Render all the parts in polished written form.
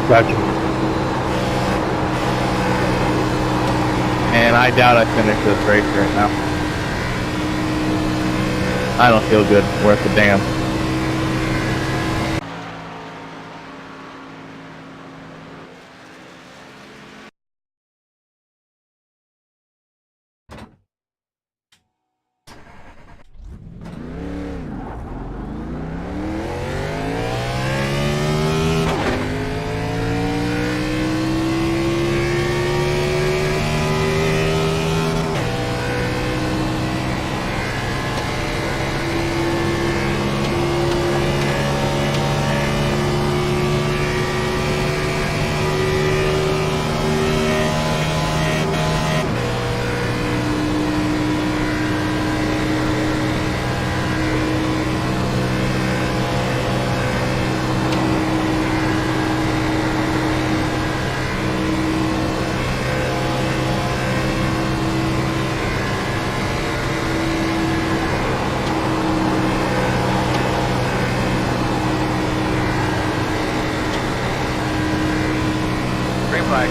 Gotcha. And I doubt I finish this race right now. I don't feel good. Worth a damn. Green flag.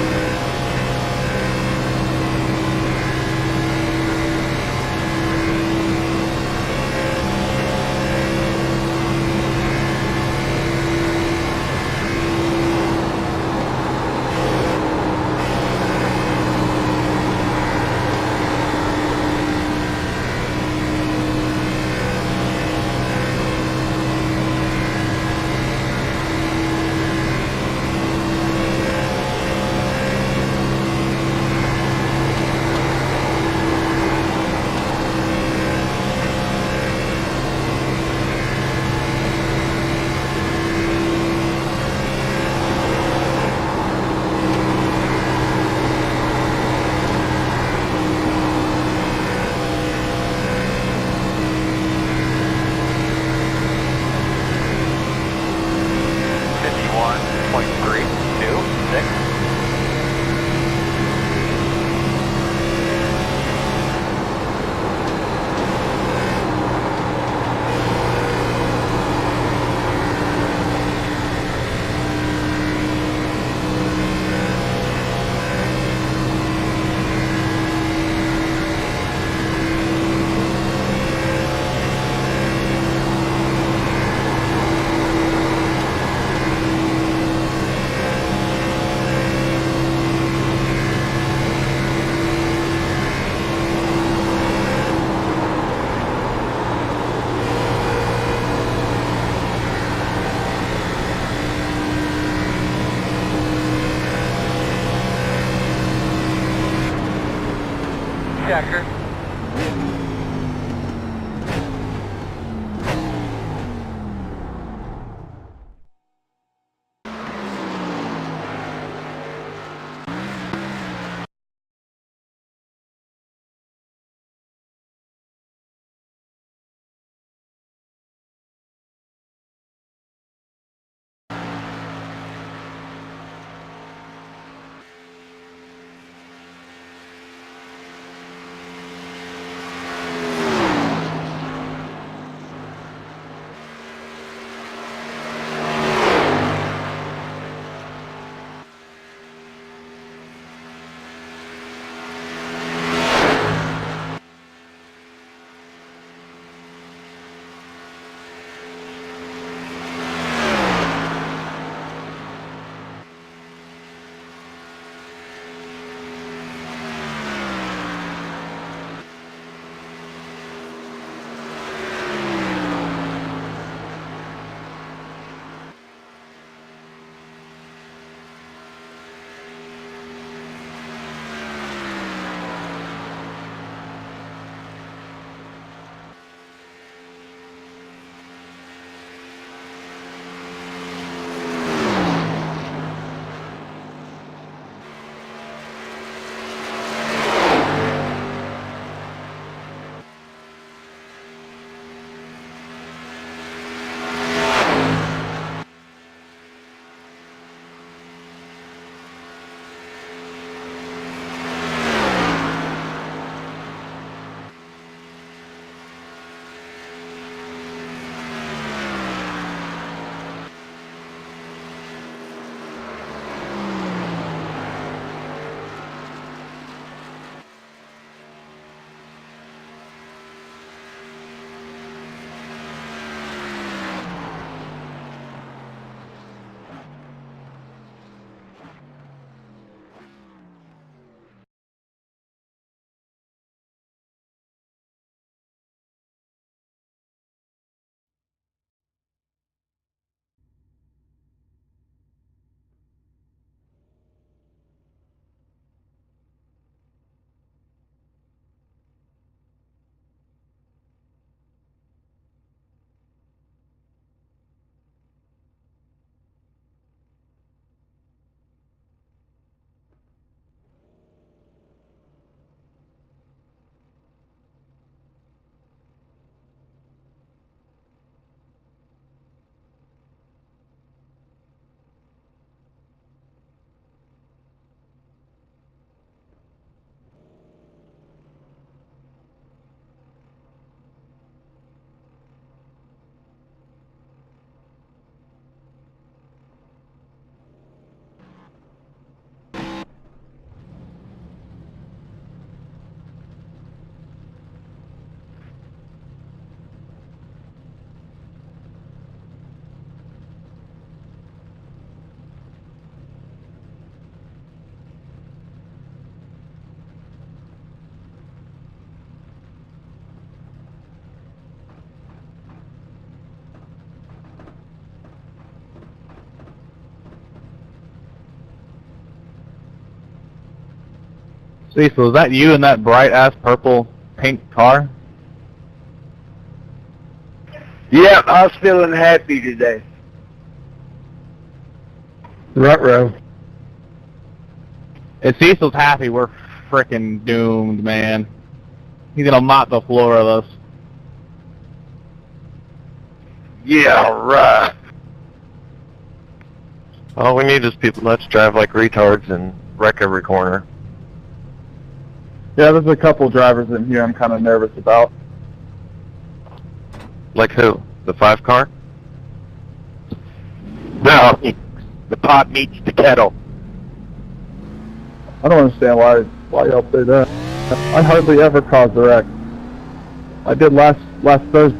Checker. Cecil, is that you in that bright-ass purple pink car? Yep, I was feeling happy today. Ruh-roh. If Cecil's happy, we're frickin' doomed, man. He's gonna mop the floor of us. Yeah, right. All we need is people let's drive like retards and wreck every corner. Yeah, there's a couple drivers in here I'm kind of nervous about. Like who? The 5 car? No, the pot meets the kettle. I don't understand why y'all say that. I hardly ever cause a wreck. I did last Thursday.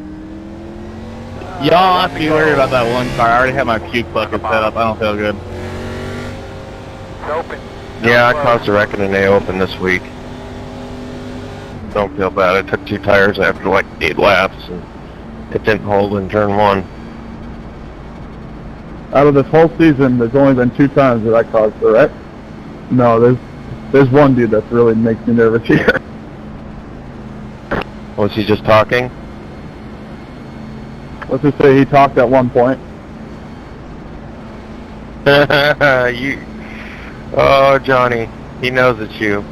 Y'all have to be worried about that one car. I already have my puke bucket set up. I don't feel good. It's open. Yeah, I caused a wreck in an A open this week. Don't feel bad. I took 2 tires after like 8 laps and it didn't hold in turn 1. Out of this whole season, there's only been 2 times that I caused a wreck. No, there's one dude that really makes me nervous here. Was he just talking? Let's just say he talked at one point. Oh, Johnny, he knows it's you.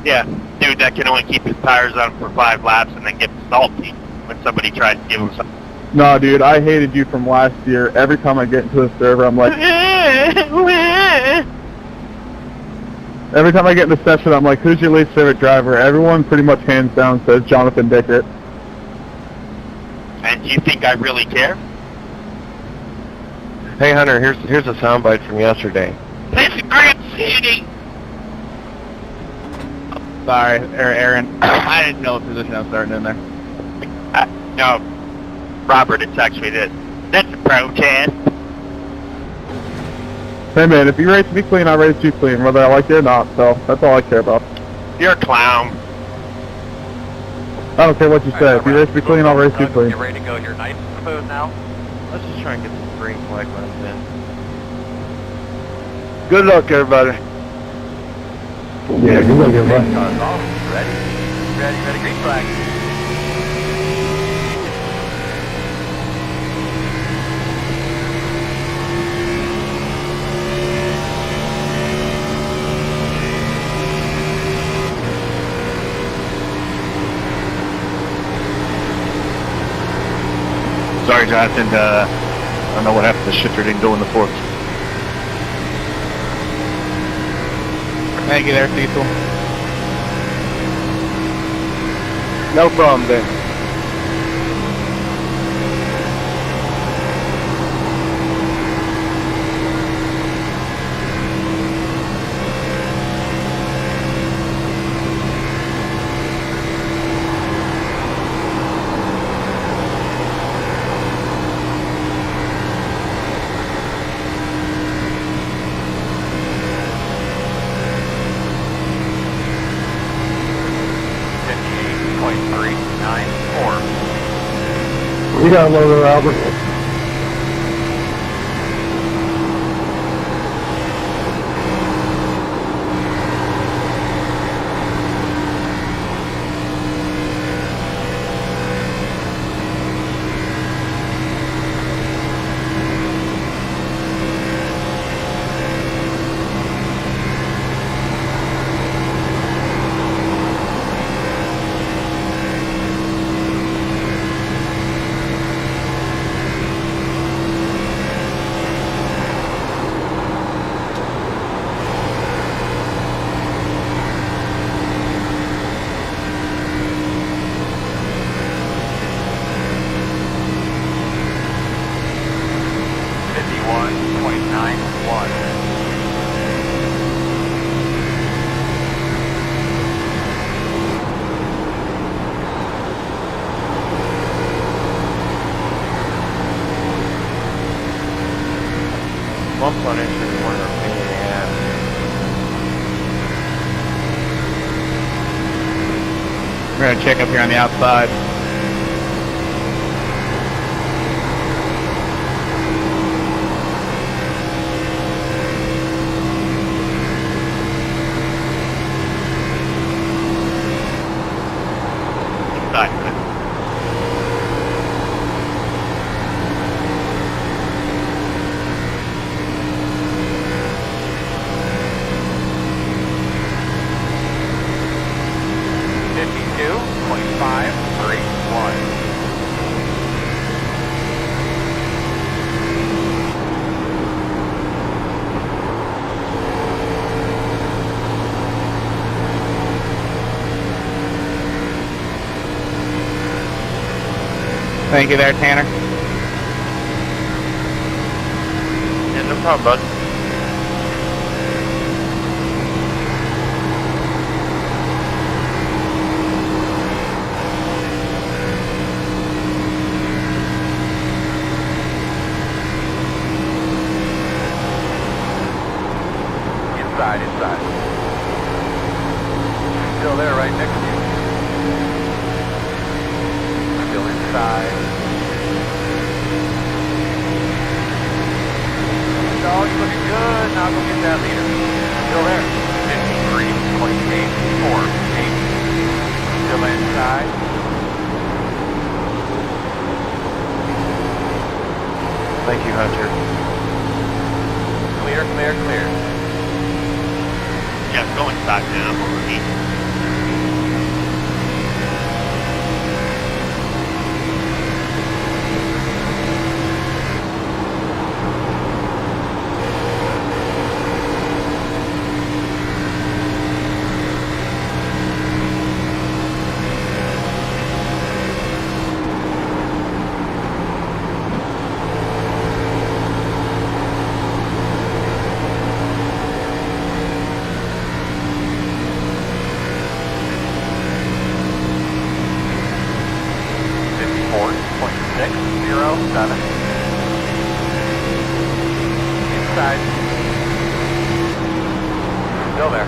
Yeah, dude that can only keep his tires on for 5 laps and then get salty when somebody tries to give him something. No, dude, I hated you from last year. Every time I get into the server, I'm like... Every time I get in the session, I'm like, who's your least favorite driver? Everyone pretty much hands down says Jonathan Dickert. And do you think I really care? Hey Hunter, here's a soundbite from yesterday. This is Grant City! Sorry, Aaron. I didn't know what position I was starting in there. No, Robert had texted me that. That's a protest. Hey man, if you race me clean, I race you clean, whether I like you or not, so that's all I care about. You're a clown. I don't care what you say. If you race me clean, I'll race you clean. Get ready to go your night food now. Let's just try and get some green flag runs in. Good luck, everybody. Yeah, you're gonna get run. Ready, green flag. Sorry, Jonathan. I don't know what happened. The shifter didn't go in the forks. Thank you there, Cecil. No problem, then. You got a loader, Albert. Bumps on entry one are a pain in the ass. We're gonna check up here on the outside. Thank you there, Tanner. Yeah, no problem, bud. Inside. Still there, right next to you. Still inside. Dog's looking good. Now go get that leader. Still there. 53.848. Still inside. Thank you, Hunter. Clear. Yeah, go inside now. Overheat. Inside. Still there.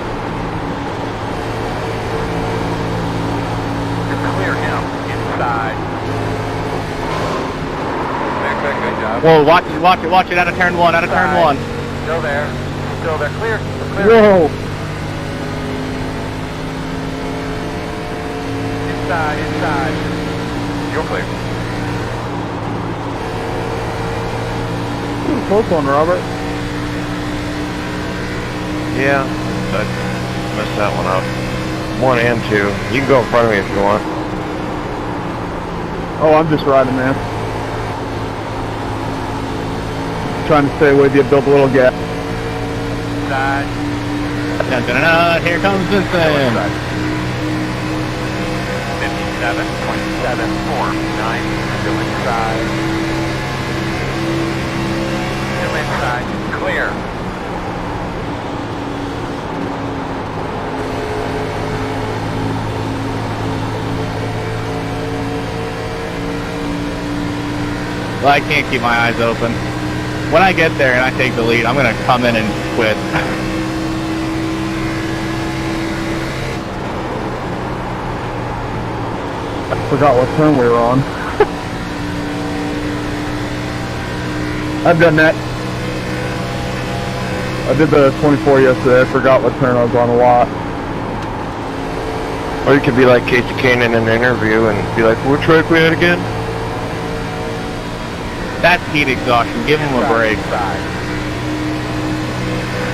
You're clear now. Inside. Clear, good job. Whoa, watch it out of turn one, turn one. Still there. Clear. Whoa! Inside. You're clear. Close one, Robert. Yeah, I messed that one up. 1 and 2. You can go in front of me if you want. Oh, I'm just riding, man. Trying to stay with you, build a little gap. Inside. Dun, dun, dun, dun, here comes Vincent. 57.749. Still inside. Inside, clear. Well, I can't keep my eyes open. When I get there and I take the lead, I'm gonna come in and quit. I forgot what turn we were on. I've done that. I did the 24 yesterday. I forgot what turn I was on a lot. Or you could be like Casey Kane in an interview and be like, which track we at again? That's heat exhaustion. Give him a break. Inside.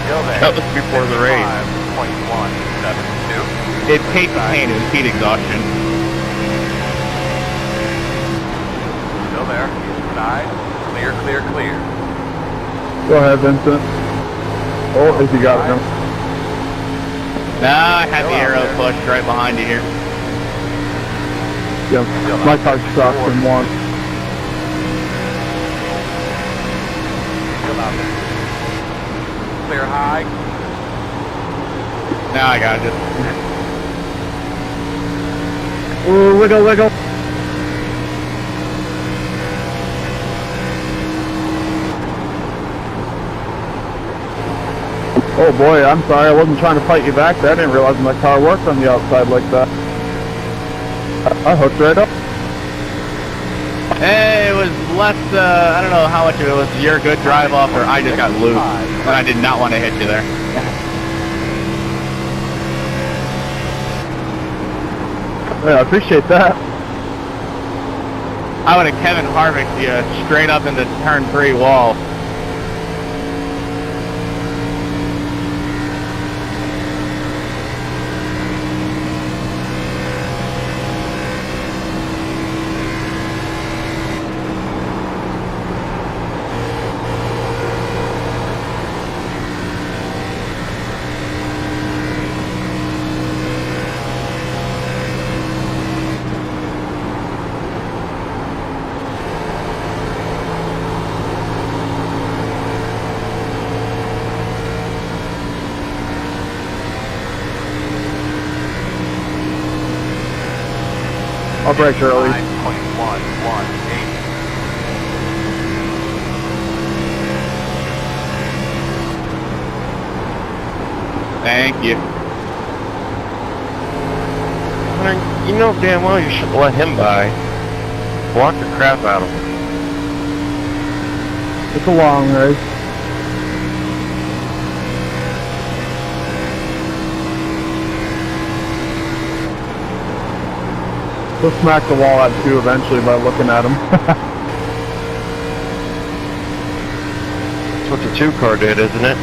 Still there. That was before the race. 5.172. It's Casey Kane. It was heat exhaustion. Still there. Inside. Clear. Go ahead, Vincent. Oh, if you got him. Nah, I had the arrow pushed right behind you here. Yeah, my car sucks in one. Still out there. Clear high. Now I got it. Ooh, wiggle. Oh boy, I'm sorry, I wasn't trying to fight you back there. I didn't realize my car worked on the outside like that. I hooked right up. Hey, it was less, I don't know how much of it was your good drive off or I just got loose. And I did not want to hit you there. Yeah, I appreciate that. I would have Kevin Harvicked you straight up into turn 3 wall. I'll break early. 5.118. Thank you. You know damn well you shouldn't let him by. Block the crap out of him. It's a long race. He'll smack the wall at 2 eventually by looking at him. That's what the 2 car did, isn't it?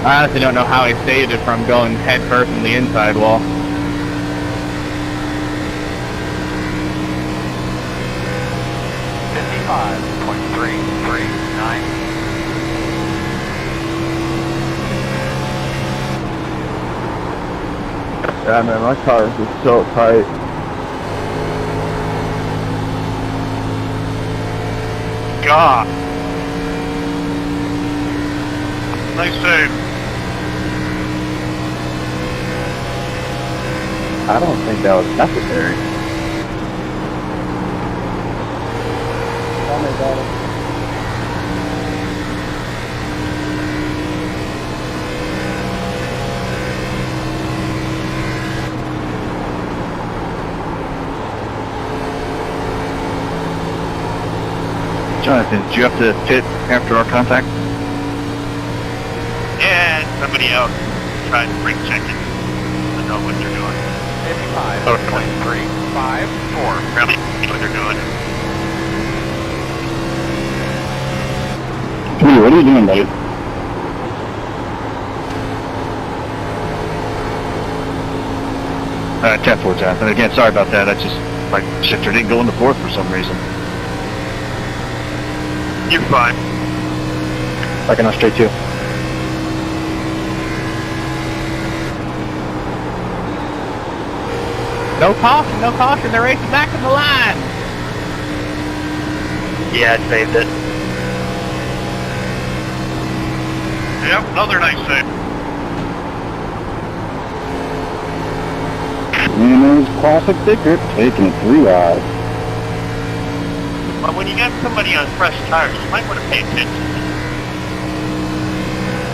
I honestly don't know how he saved it from going head first in the inside wall. Yeah, man, my car is just so tight. God. Nice save. I don't think that was necessary. Jonathan, did you have to pit after our contact? Yeah, somebody else tried to brake check it. I know what they're doing. 55.354. Really what they're doing. Hey, what are you doing, buddy? Tap 4, Jonathan. Again, sorry about that. I just, my shifter didn't go in the 4th for some reason. You're fine. Back on straight 2. No caution, they're racing back in the line. Yeah, I saved it. Yep, another nice save. Winner's classic ticket, taking it 3 wide. But when you got somebody on fresh tires, you might want to pay attention.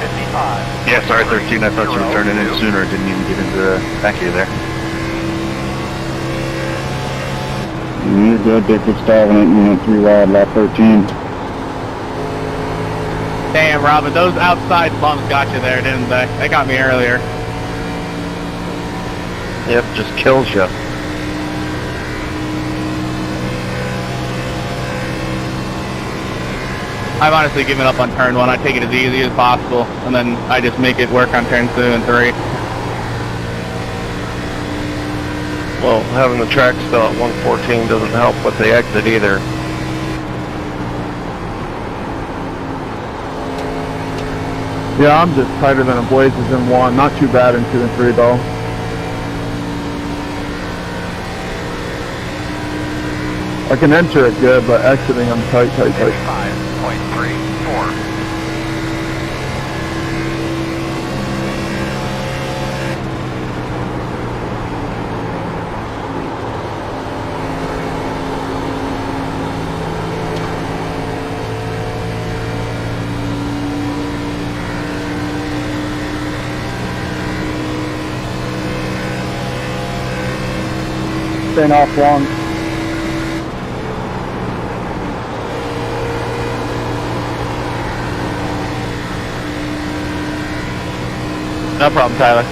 55. Yeah, sorry 13, I thought you were turning in sooner. Didn't even get into the back of you there. You're good, Dick was starving it, 3 wide, lap 13. Damn, Robin, those outside bumps got you there, didn't they? They got me earlier. Yep, just kills you. I've honestly given up on turn 1. I take it as easy as possible, and then I just make it work on turn 2 and 3. Well, having the track still at 114 doesn't help with the exit either. Yeah, I'm just tighter than a Blazes in 1. Not too bad in 2 and 3 though. I can enter it good, but exiting I'm tight. 55.34. Staying off long. No problem, Tyler.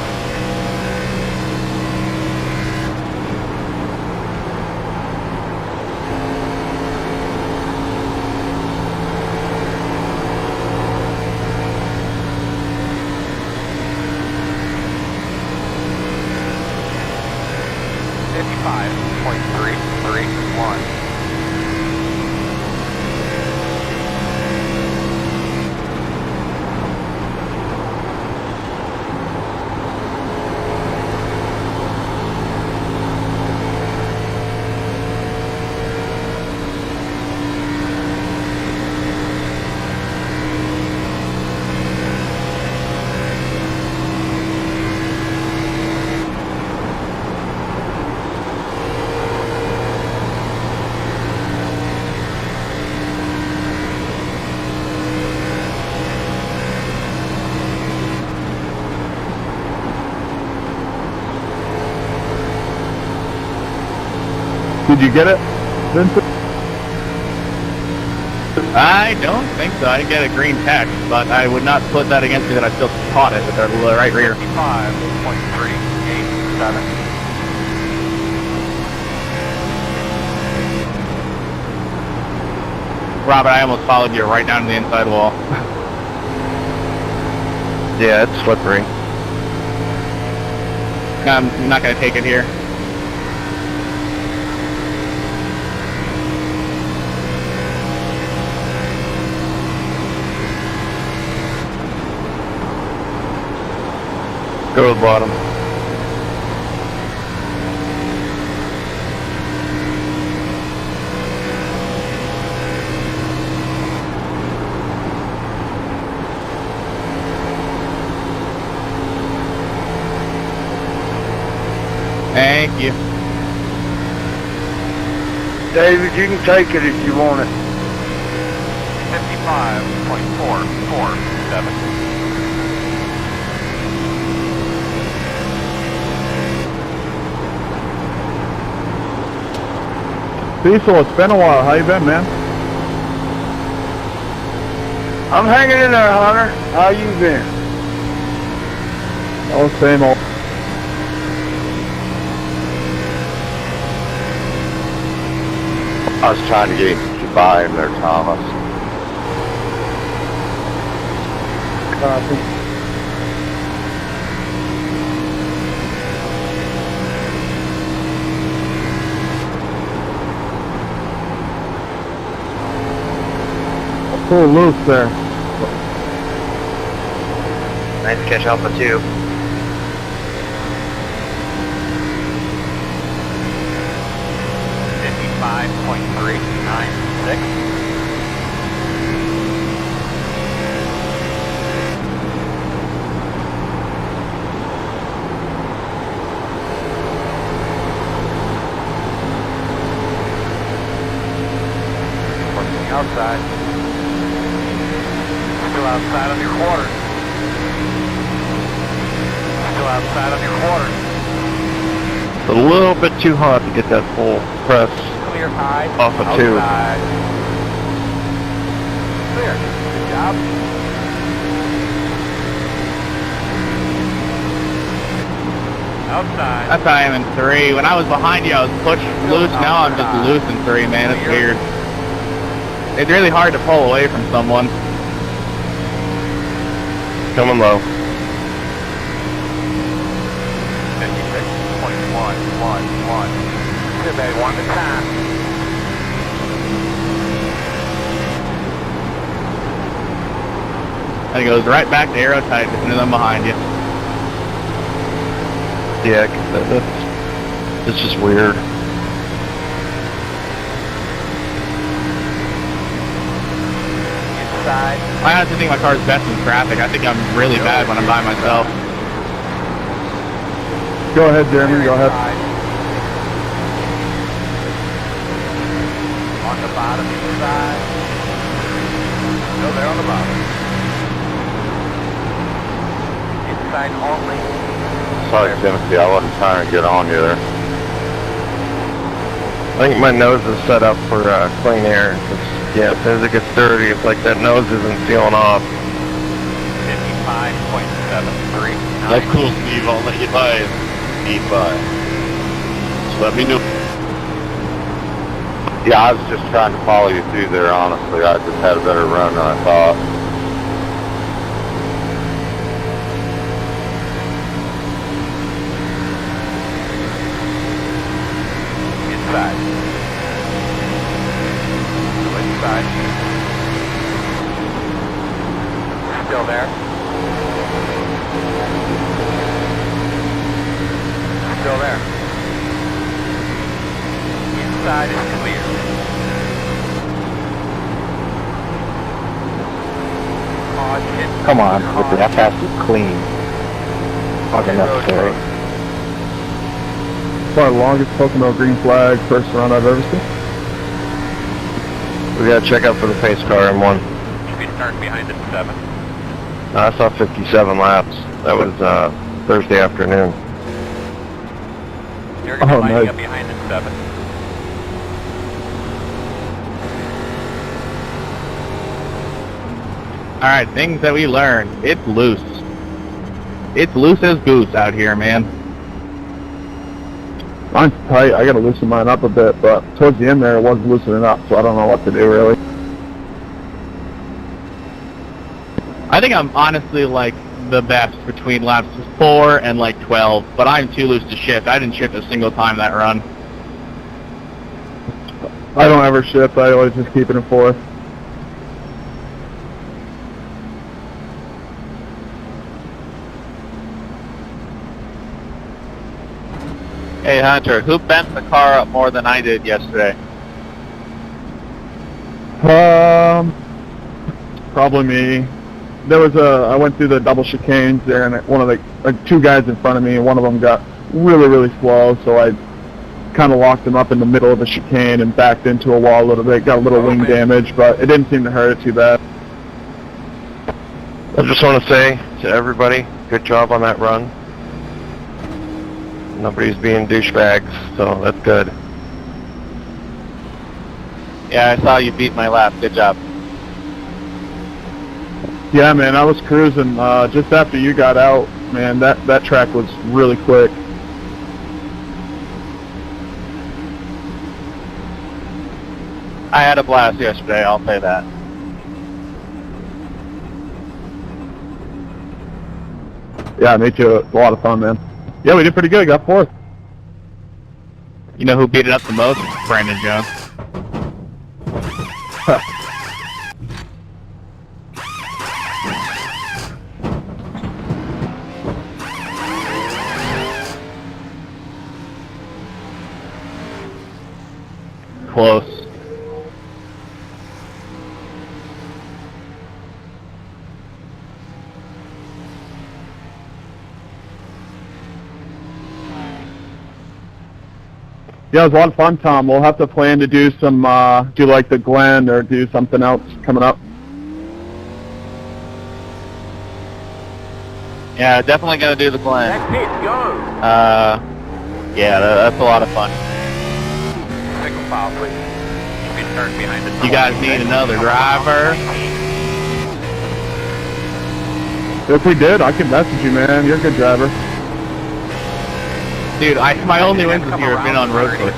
Did you get it, Vincent? I don't think so. I didn't get a green text, but I would not put that against me that I still caught it with the right rear. 55.387. Robert, I almost followed you right down to the inside wall. Yeah, it's slippery. I'm not going to take it here. Go to the bottom. Thank you. David, you can take it if you want it. 55.447. Cecil, it's been a while. How you been, man? I'm hanging in there, Hunter. How you been? Oh, same old. I was trying to get you by him there, Thomas. Copy. Pull loose there. Nice catch Alpha 2. Outside. Still outside of your quarters. Still outside of your quarters. It's a little bit too hot to get that full press Clear high. off of 2. Outside. Clear. Good job. Outside. That's how I am in 3. When I was behind you, I was pushed loose. Now I'm just loose in 3, man. It's weird. It's really hard to pull away from someone. Coming low. 56.111. Good, baby. One at a time. And it goes right back to aero tight as soon as I'm behind you. Yeah, it's just weird. Inside. I honestly think my car's best in traffic. I think I'm really bad when I'm by myself. Go ahead, Jeremy. Go ahead. On the bottom inside. No, they're on the bottom. Inside only. Sorry, Timothy, I wasn't trying to get on you there. I think my nose is set up for clean air. Yeah, as soon as it gets dirty, it's like that nose isn't sealing off. 55.73. That's cool, Steve. I'll let you buy it. 85. Just let me know. Yeah, I was just trying to follow you through there, honestly. I just had a better run than I thought. Inside. Inside. Still there. Still there. Inside is clear. Caution. Come on, that pass is clean. Fucking necessary. Probably the longest Pocono green flag first run I've ever seen. We gotta check out for the pace car M1. Should be starting behind at 7. I saw 57 laps. That was Thursday afternoon. You're going to be lining nice. up behind at 7. Alright, things that we learned. It's loose. It's loose as goose out here, man. Mine's tight. I gotta loosen mine up a bit, but towards the end there, it was loosening up, so I don't know what to do, really. I think I'm honestly, like, the best between laps 4 and, like, 12, but I'm too loose to shift. I didn't shift a single time that run. I don't ever shift. I always just keep it in 4th. Hey Hunter, who bent the car up more than I did yesterday? Probably me. There was I went through the double chicanes there, and one of the, two guys in front of me, and one of them got really, really slow, so I kind of locked him up in the middle of the chicane and backed into a wall a little bit, got a little wing damage, but it didn't seem to hurt it too bad. I just want to say to everybody, good job on that run. Nobody's being douchebags, so that's good. Yeah, I saw you beat my lap. Good job. Yeah, man, I was cruising just after you got out. Man, that track was really quick. I had a blast yesterday, I'll say that. Yeah, me too. It's a lot of fun, man. Yeah, we did pretty good. Got 4th. You know who beat it up the most? Brandon Jones. Close. Yeah, it was a lot of fun, Tom. We'll have to plan to do some, do like the Glen or do something else coming up. Yeah, definitely gonna do the Glen. Next hit, go. Yeah, that's a lot of fun. Single file, please. You can turn behind the You guys need another driver? If we did, I can message you, man. You're a good driver. Dude, my only wins this year have been on road courses.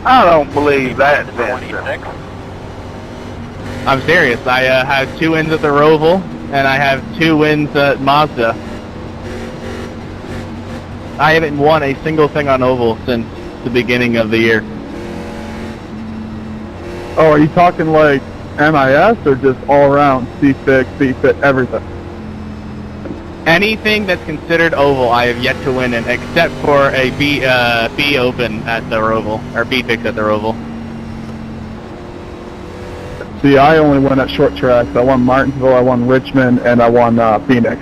I don't believe that, Vincent. I'm serious. I have 2 wins at the Roval, and I have 2 wins at Mazda. I haven't won a single thing on Oval since the beginning of the year. Oh, are you talking like NiS or just all around C-Fix, C-Fit, everything? Anything that's considered Oval, I have yet to win in, except for a B Open at the Roval, or B Fix at the Roval. See, I only won at short tracks. I won Martinsville, I won Richmond, and I won Phoenix.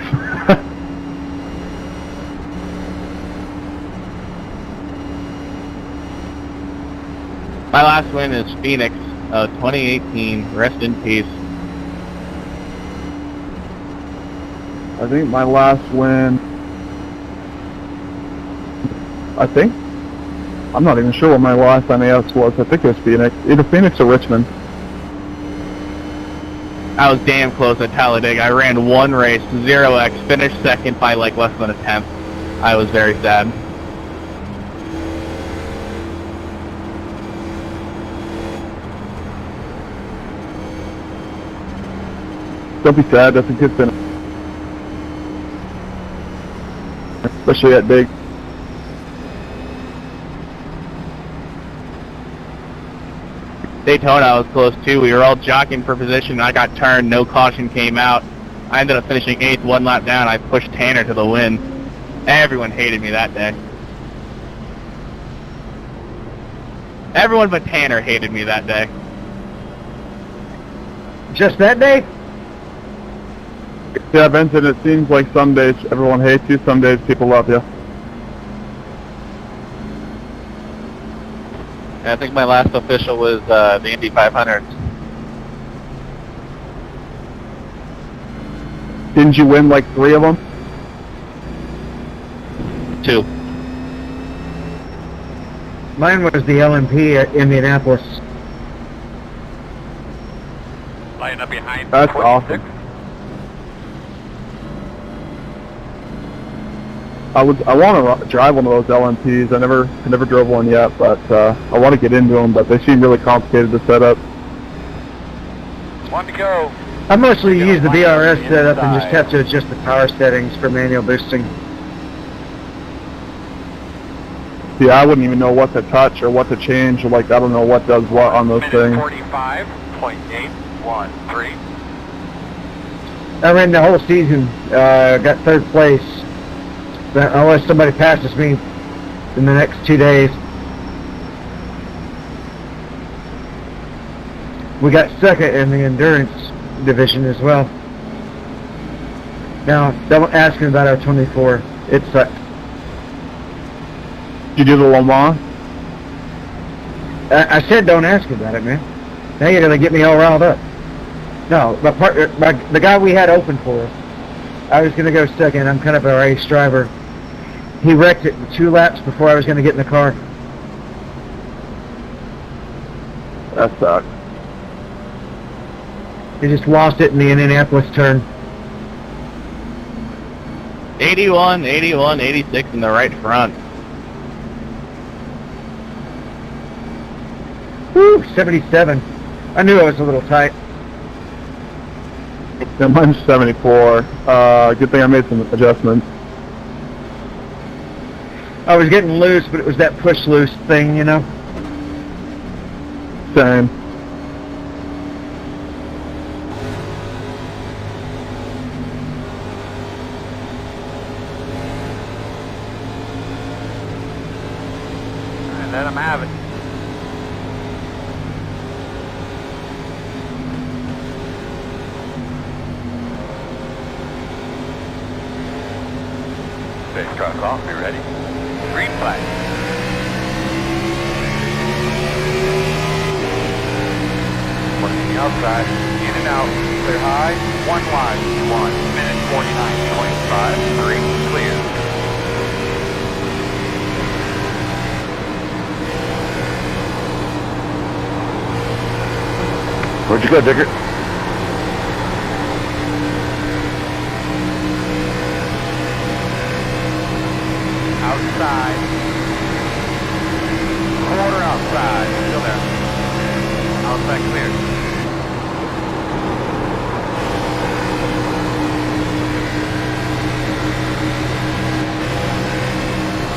My last win is Phoenix, 2018. Rest in peace. I think my last win, I'm not even sure what my last NAS was. I think it was Phoenix. Either Phoenix or Richmond. I was damn close at Talladega. I ran 1 race, 0x, finished second by like less than a tenth. I was very sad. Don't be sad, that's a good finish. Especially at big. Daytona, I was close too. We were all jockeying for position. I got turned, no caution came out. I ended up finishing 8th, 1 lap down. I pushed Tanner to the win. Everyone hated me that day. Everyone but Tanner hated me that day. Just that day? Yeah, Vincent, it seems like some days everyone hates you, some days people love you. I think my last official was the Indy 500. Didn't you win like 3 of them? 2. Mine was the LMP at Indianapolis. Line up behind. That's 46. awesome. I want to drive one of those LMPs. I never drove one yet, but I want to get into them. But they seem really complicated to set up. One to go. I mostly use the VRS setup and just have to adjust the power settings for manual boosting. Yeah, I wouldn't even know what to touch or what to change. Or like I don't know what does what on those things. 45.813. I ran the whole season, got third place. But unless somebody passes me in the next 2 days. We got second in the endurance division as well. Now, don't ask me about our 24. It sucked. Did you do the Le Mans? I said don't ask me about it, man. Now you're gonna get me all riled up. No, the guy we had open for us, I was gonna go second. I'm kind of a race driver. He wrecked it 2 laps before I was gonna get in the car. That sucks. He just lost it in the Indianapolis turn. 81, 81, 86 in the right front. Whew, 77. I knew I was a little tight. Yeah, mine's 74. Good thing I made some adjustments. I was getting loose, but it was that push loose thing, you know? Same. And let them have it. Big truck off, be ready. Green flag. Working the outside, in and out, clear high, 1 wide, 1 minute 49.53, clear. Where'd you go, Dicker? Outside. Quarter outside. Still there. Outside clear.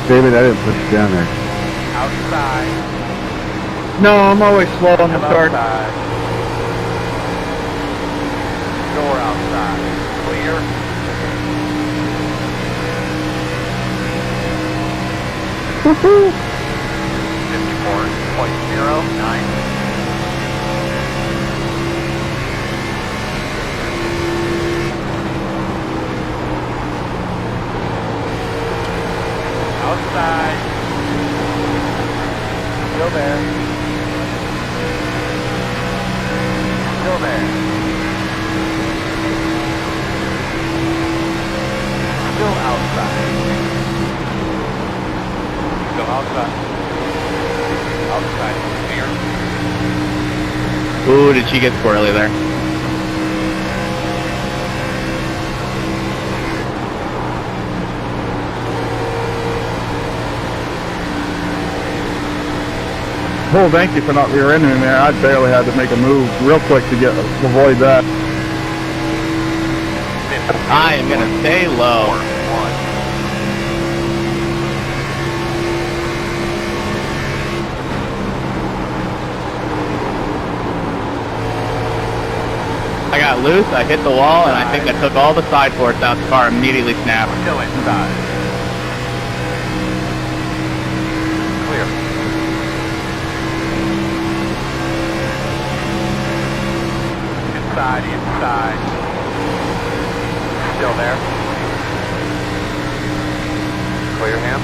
David, I didn't push you down there. Outside. No, I'm always slow on the Still start. outside. Door outside. Clear. Woohoo! 54.09. Outside. Still there. Still there. Still outside. Still outside. Outside. Clear. Ooh, did she get squirrely there? Well, thank you for not rear-ending me there. I barely had to make a move real quick to avoid that. I am gonna stay low. 1. I got loose, I hit the wall, and I think I took all the side force out. The car immediately snapped. Still inside. Clear. Inside, inside. Still there. Clear him.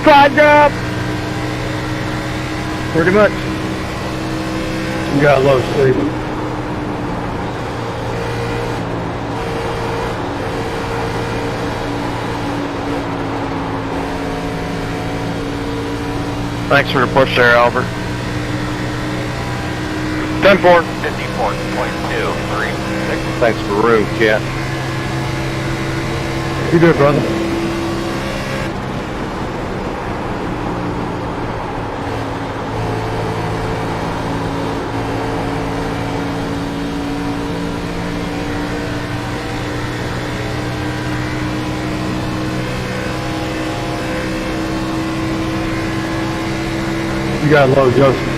Slide job! Pretty much. You got low speed. Thanks for the push there, Albert. 10-4. 54.236. Thanks for room, Jet. You good, brother? You got low, Joseph.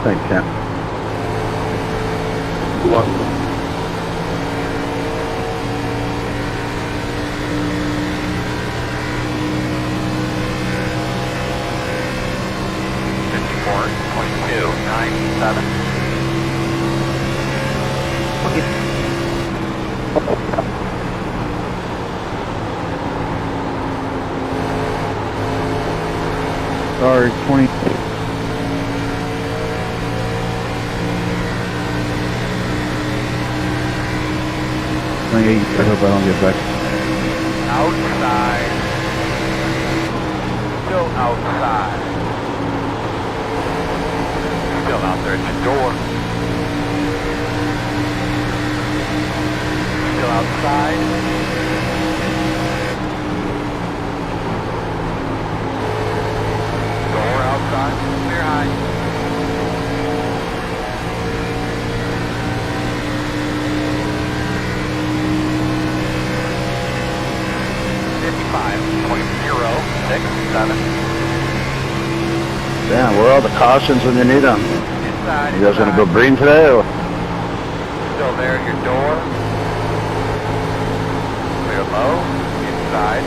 Thanks, Sam. What? Sorry, 20. I hope I don't get back. Outside. Still outside. Still out there at the door. Still outside. Door outside. Clear high. Damn, where are all the cautions when you need them? Inside. You guys gonna go green today or? Still there at your door. Clear low. Inside.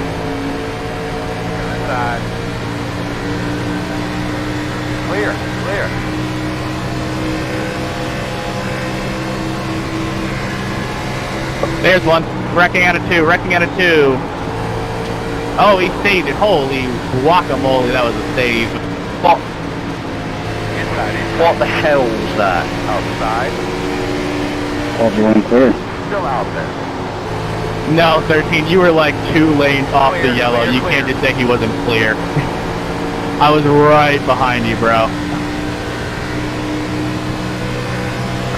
Inside. Clear. Clear. There's one. Wrecking out of 2. Wrecking out of 2. Oh, he saved it. Holy guacamole, that was a save. Inside. Inside. What the hell's that? Outside. Everyone clear. Still out there. No, 13, you were like 2 lanes off Clear, the yellow. clear, You clear. can't just say he wasn't clear. I was right behind you, bro.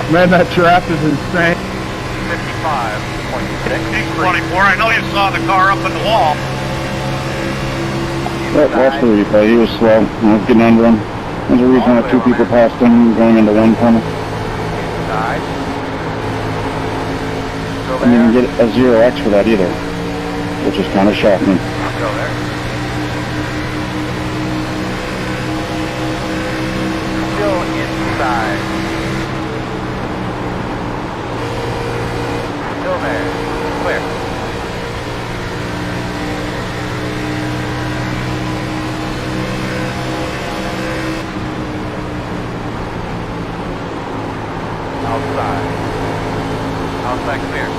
Man, that draft is insane. 55.6. 24, I know you saw the car up in the wall. Absolutely, but he was slow. I was getting under him. There's a reason why 2 people passed him going into one tunnel. Inside. Still I didn't there. get a 0x for that either, which is kind of shocking. Still there. Still inside. Still there. Clear. Outside. Outside clear.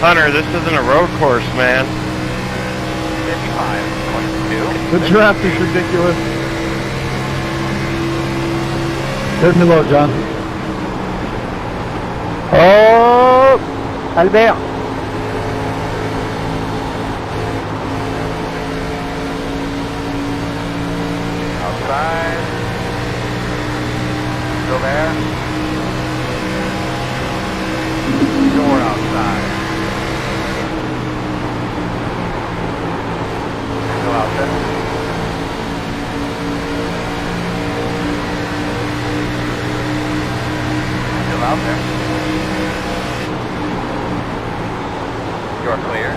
Hunter, this isn't a road course, man. 55.2. The draft is ridiculous. Hit me low, John. Oh, Albert. Outside. Still there. Door outside. Still out there. Still out there. You're clear.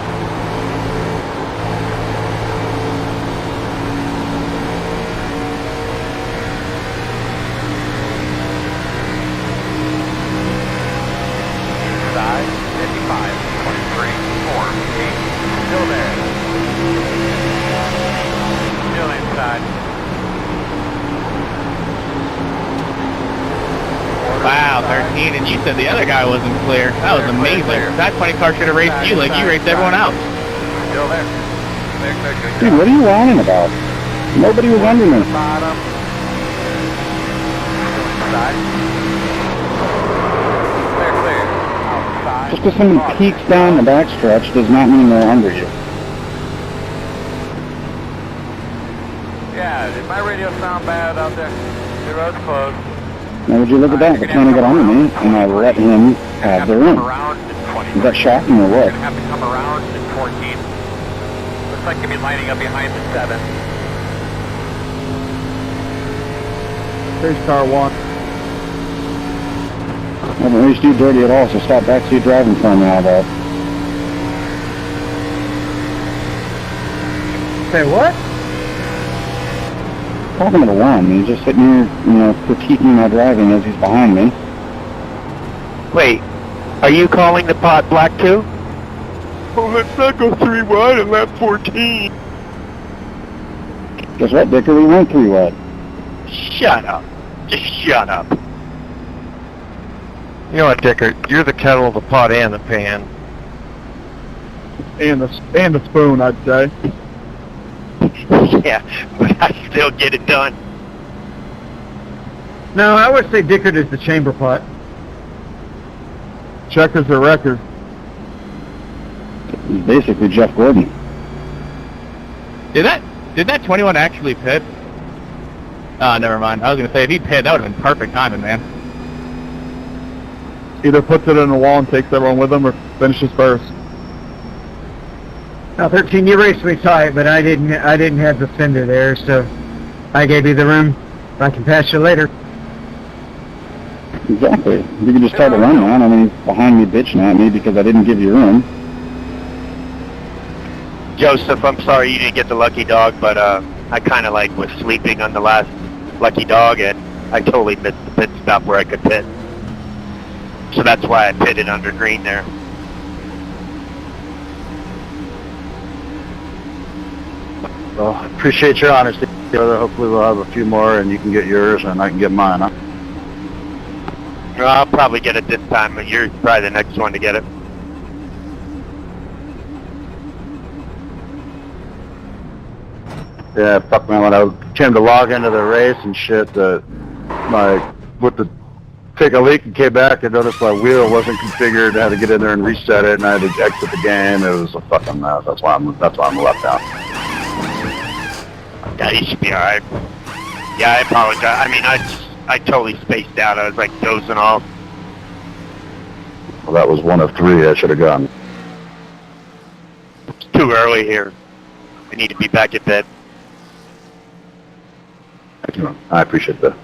Inside, 55, 23, 4, 8. 14, and you said the other guy wasn't clear. That was amazing. That 20 car should have raced you like you raced everyone else. Still there. Clear, good Dude, what are you whining about? Nobody was under me. bottom. Inside. Clear. Outside. Just because somebody peeks down the backstretch does not mean they're under you. Yeah, did my radio sound bad out there? The road's closed. Now would you look at that? The county got under me, and I let him have the room. Is that shocking or what? Gonna have to come around in 14. Looks like you'll be lining up behind the 7. There's car 1. I haven't raced you dirty at all, so stop backseat driving for me, how about? Say what? Talking to the one, he's just sitting here, critiquing my driving as he's behind me. Wait, are you calling the pot black too? Oh, let's not go 3 wide on lap 14. Guess what, Dicker? We went 3 wide. Shut up. Just shut up. You know what, Dicker? You're the kettle, the pot, and the pan. And the spoon, I'd say. Yeah, but I still get it done. No, I would say Dickard is the chamber pot. Checkers or wreckers. He's basically Jeff Gordon. Did that 21 actually pit? Never mind. I was gonna say if he pit, that would have been perfect timing, man. Either puts it in the wall and takes everyone with him, or finishes first. Now, 13, you raced me tight, but I didn't have the fender there, so I gave you the room. I can pass you later. Exactly. You could just tell the run, man. I mean, he's behind me bitching at me because I didn't give you room. Joseph, I'm sorry you didn't get the lucky dog, but I kind of was sleeping on the last lucky dog, and I totally missed the pit stop where I could pit. So that's why I pitted under green there. Well, appreciate your honesty, brother. Hopefully we'll have a few more and you can get yours and I can get mine, huh? Well, I'll probably get it this time, but you're probably the next one to get it. Yeah, fuck man, when I came to log into the race and shit, take a leak and came back and noticed my wheel wasn't configured. I had to get in there and reset it, and I had to exit the game. It was a fucking mess. That's why I'm left out. Yeah, you should be alright. Yeah, I apologize. I mean, I totally spaced out. I was dozing off. Well, that was one of 3 I should have gone. It's too early here. I need to be back at bed. Thank you. I appreciate the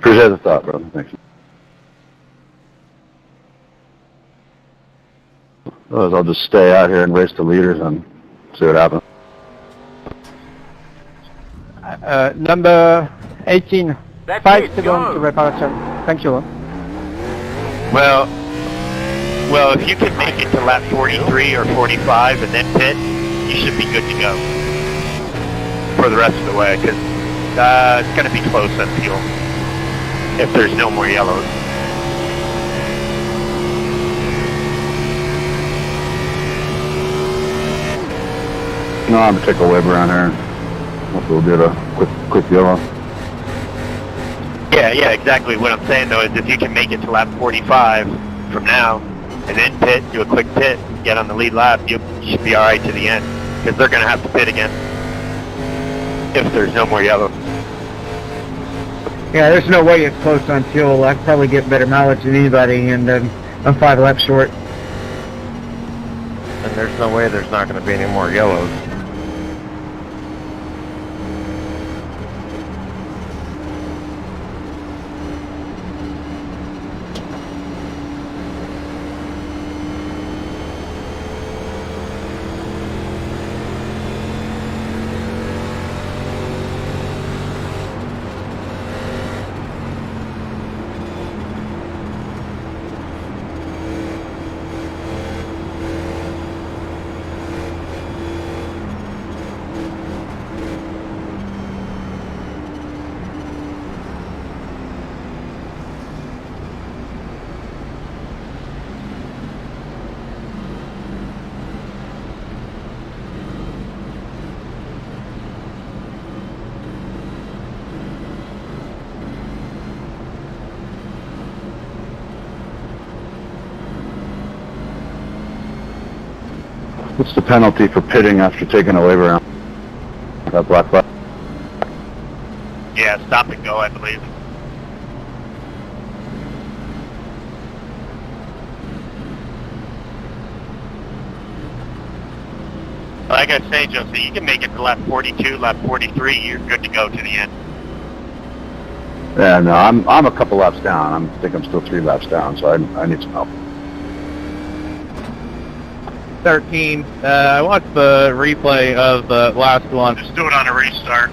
thought, brother. Thank you. Otherwise, I'll just stay out here and race the leaders and see what happens. Number 18. That's 5 it, seconds go. to reparation. Thank you. Well, if you can make it to lap 43 or 45 and then pit, you should be good to go for the rest of the way, because it's going to be close on fuel if there's no more yellows. No, I'm gonna take a wave around here. Hopefully we'll get a quick yellow. Yeah, exactly. What I'm saying though is if you can make it to lap 45 from now, and then pit, do a quick pit, get on the lead lap, you should be alright to the end, because they're going to have to pit again if there's no more yellow. Yeah, there's no way it's close on fuel. I probably get better mileage than anybody, and I'm 5 laps short. And there's no way there's not going to be any more yellows. What's the penalty for pitting after taking a wave around? That black flag? Yeah, stop and go, I believe. Like I say, Joseph, you can make it to lap 42, lap 43, you're good to go to the end. Yeah, no, I'm a couple laps down. I think I'm still 3 laps down, so I need some help. 13. I watched the replay of the last one. Just do it on a restart.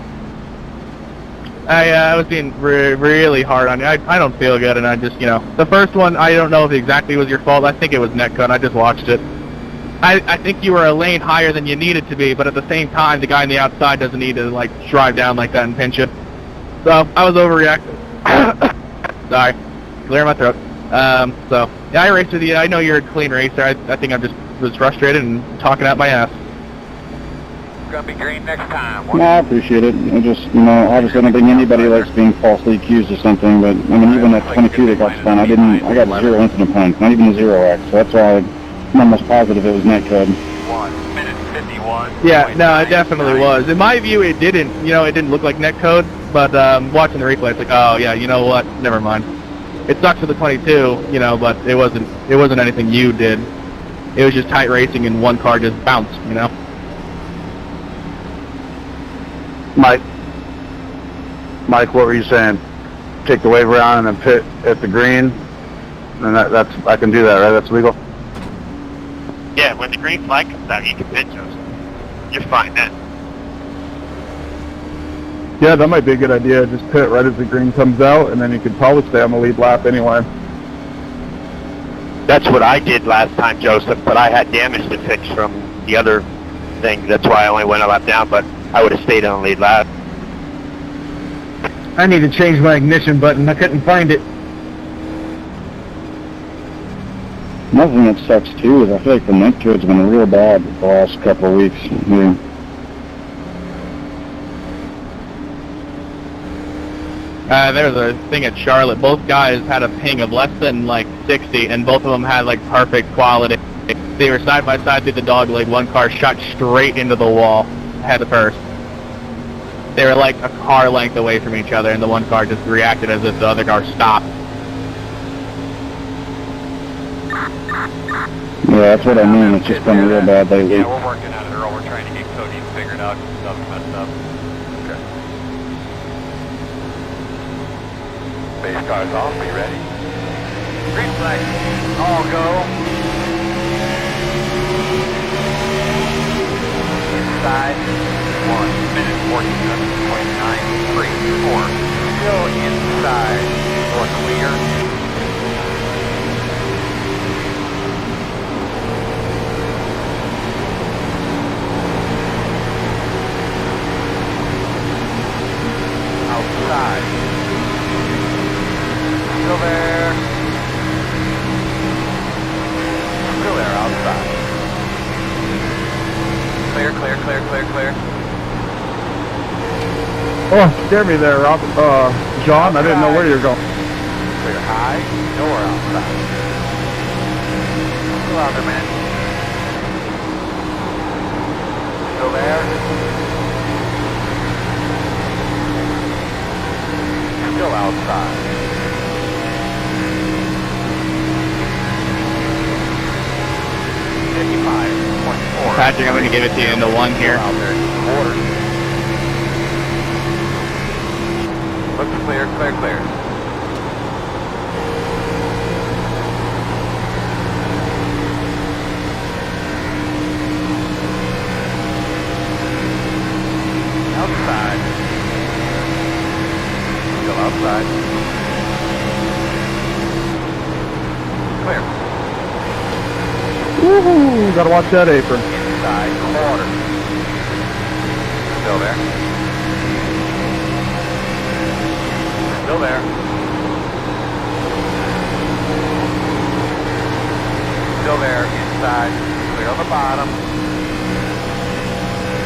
I was being really hard on you. I don't feel good, and I just, the first one, I don't know if it exactly was your fault. I think it was netcode. I just watched it. I think you were a lane higher than you needed to be, but at the same time, the guy on the outside doesn't need to, drive down like that and pinch you. So, I was overreacting. Sorry. Clear my throat. Yeah, I raced with you. I know you're a clean racer. I think I just was frustrated and talking out my ass. Gonna be green next time. No, I appreciate it. I just, obviously I don't think anybody likes being falsely accused of something, but, even at 22 that got spun, I got 0 incident points, not even a 0 X, so that's why I'm almost positive it was netcode. 1 minute 51. Yeah, no, it definitely was. In my view, it didn't, it didn't look like netcode, but watching the replay, it's like, oh yeah, you know what, never mind. It sucks for the 22, but it wasn't anything you did. It was just tight racing and one car just bounced, Mike, what were you saying? Take the wave around and then pit at the green? And that's I can do that, right? That's legal? Yeah, when the green flag comes out, you can pit, Joseph. You're fine then. Yeah, that might be a good idea. Just pit right as the green comes out, and then you could probably stay on the lead lap anyway. That's what I did last time, Joseph, but I had damage to fix from the other thing. That's why I only went a lap down, but I would have stayed on the lead lap. I need to change my ignition button. I couldn't find it. Another thing that sucks too is I feel like the netcode's been real bad the last couple of weeks. Yeah. There was a thing at Charlotte. Both guys had a ping of less than 60, and both of them had perfect quality. They were side by side through the dog leg. One car shot straight into the wall, head first. They were a car length away from each other, and the one car just reacted as if the other car stopped. Yeah, that's what I mean. It's just been real bad lately. Yeah, we're working on it, Earl. We're trying to get Cody figured out. Stuff's messed up. Okay. Base car's off. Are you ready? Green flag. All go. Inside. 1 minute 47.93. 4. Still inside. Door clear. Outside. Still there. Still there, outside. Clear, clear, clear, clear, clear. Oh, scared me there, Rob. John, I didn't know where you're going. Clear high, nowhere outside. Still out there, man. Still there. Still outside. Patrick, I'm going to give it to you into 1 here. Out there, quarter. Looks clear, clear, clear. Outside. Still outside. Clear. Woohoo! Gotta watch that apron. Inside quarter. Still there. Still there. Still there. Inside. Clear on the bottom.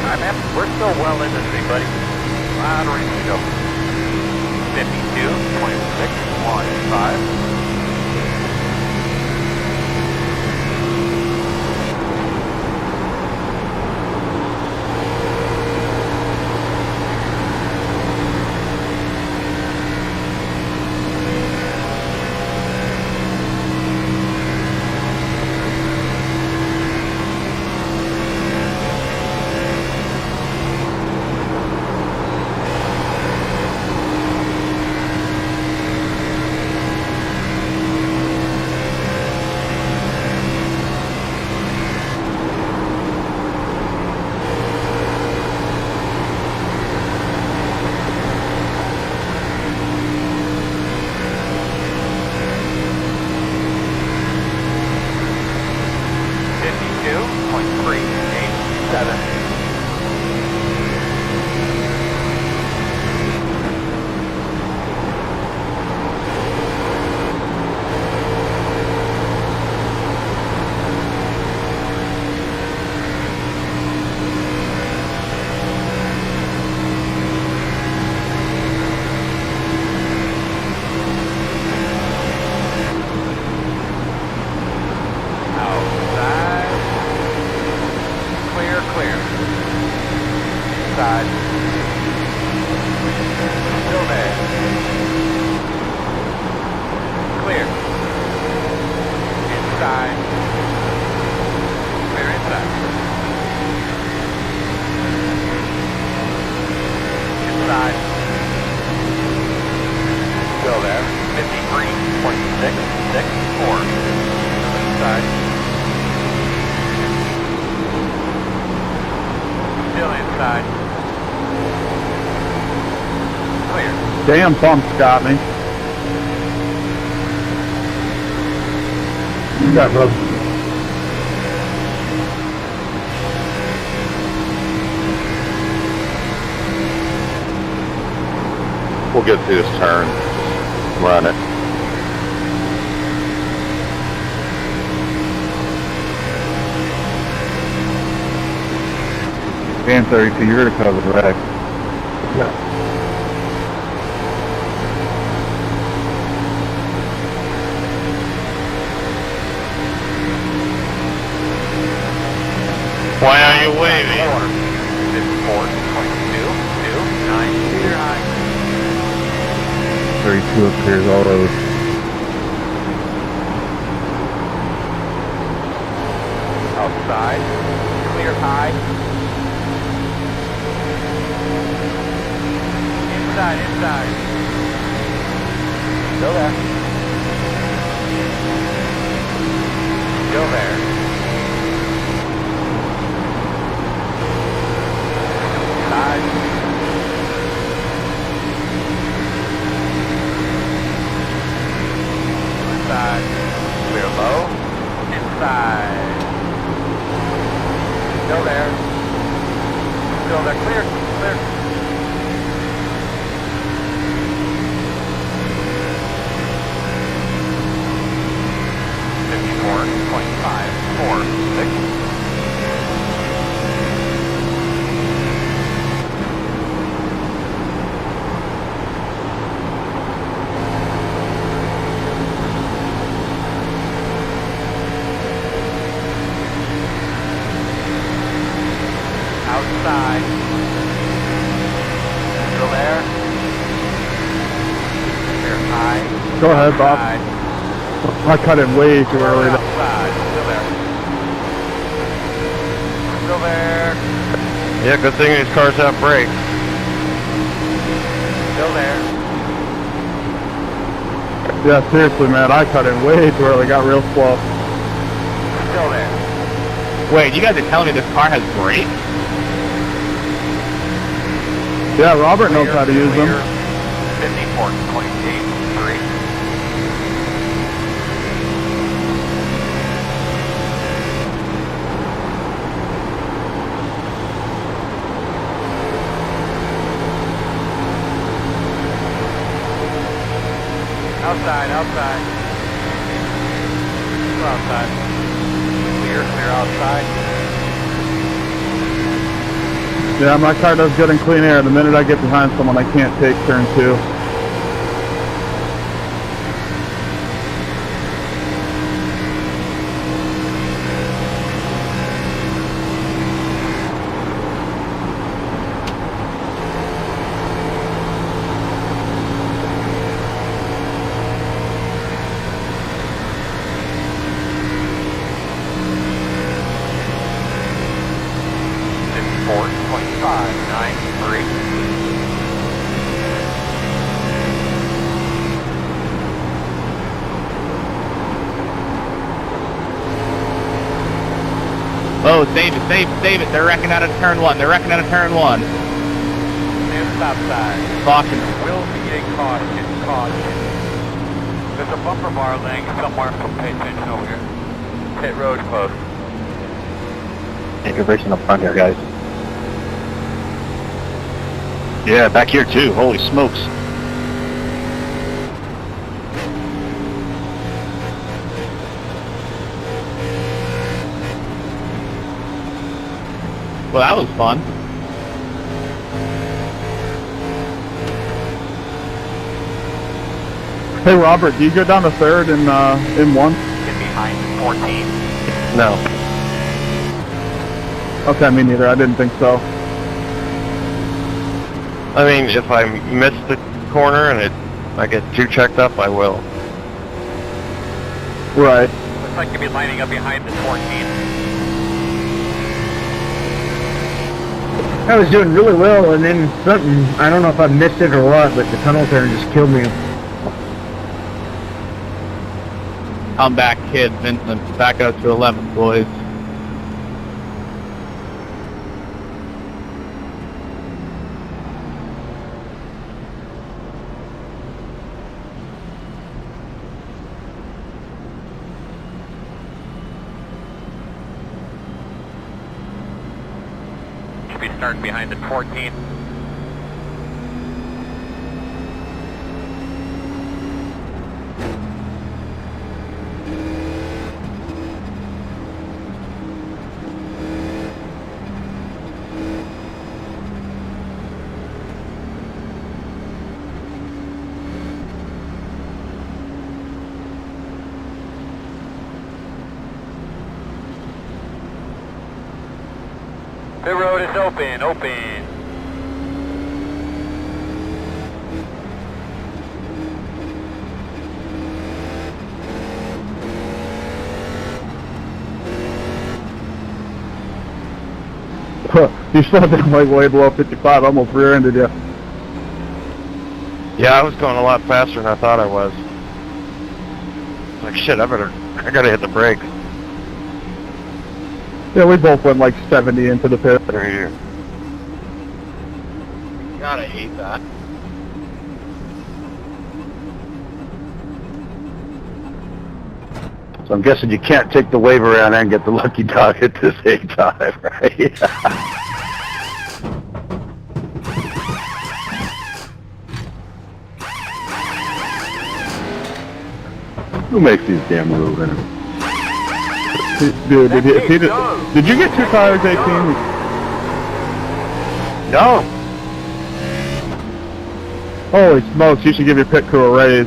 Alright, man. We're still well into this thing, buddy. Right where we go. 52, 26, 1, 5. damn bumps got me. You got bro. We'll get through this turn. Run it. Dan 32, you're gonna cover the wreck. Why are you waving? 54.2, 9 meter high. 32 appears all those. Outside, clear high. Inside, inside. Still there. Still there. Inside. Inside. Clear low. Inside. Still there. Still there. Clear. Clear. Outside. Still there. Clear high. Go ahead, Bob. Outside. I cut it way too early. Outside. Still there. Still there. Yeah, good thing these cars have brakes. Still there. Yeah, seriously, man, I cut it way too early. Got real slow. Still there. Wait, you guys are telling me this car has brakes? Yeah, Robert knows how to use them. 54.83. Outside, outside. We're outside. Clear, clear outside. Yeah, my car does good in clean air. The minute I get behind someone, I can't take turn 2. Oh, save it, save it, save it. They're wrecking out of turn 1. They're wrecking out of turn 1. And stop sign. Caution. Will be a caution, caution. There's a bumper bar laying somewhere, so pay attention over here. Pit road close. And you're racing up front here, guys. Yeah, back here too. Holy smokes. Well, that was fun. Hey, Robert, do you go down to third in 1? Get behind 14. No. Okay, me neither. I didn't think so. I mean, if I miss the corner and I get too checked up, I will. Right. Looks like you'll be lining up behind the 14. I was doing really well, and then something, I don't know if I missed it or what, but the tunnel turn just killed me. Come back, kid, Vincent. Back up to 11th, boys. starting behind the 14. The road is open, open. You slowed down like way below 55, almost rear-ended you. Yeah, I was going a lot faster than I thought I was. Like, shit, I gotta hit the brakes. Yeah, we both went like 70 into the pit. Right here. God, I hate that. So I'm guessing you can't take the wave around and get the lucky dog at the same time, right? Who makes these damn rules anyway? Dude, did you get 2 tires, 18? No! Holy smokes, you should give your pit crew a raise.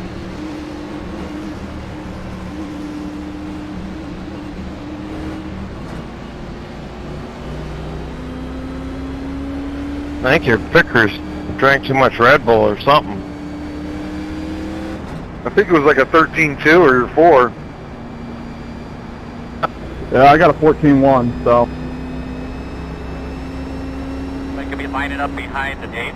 I think your pickers drank too much Red Bull or something. I think it was like a 13.2 or 4. Yeah, I got a 14-1, so. I could be lining up behind the 8.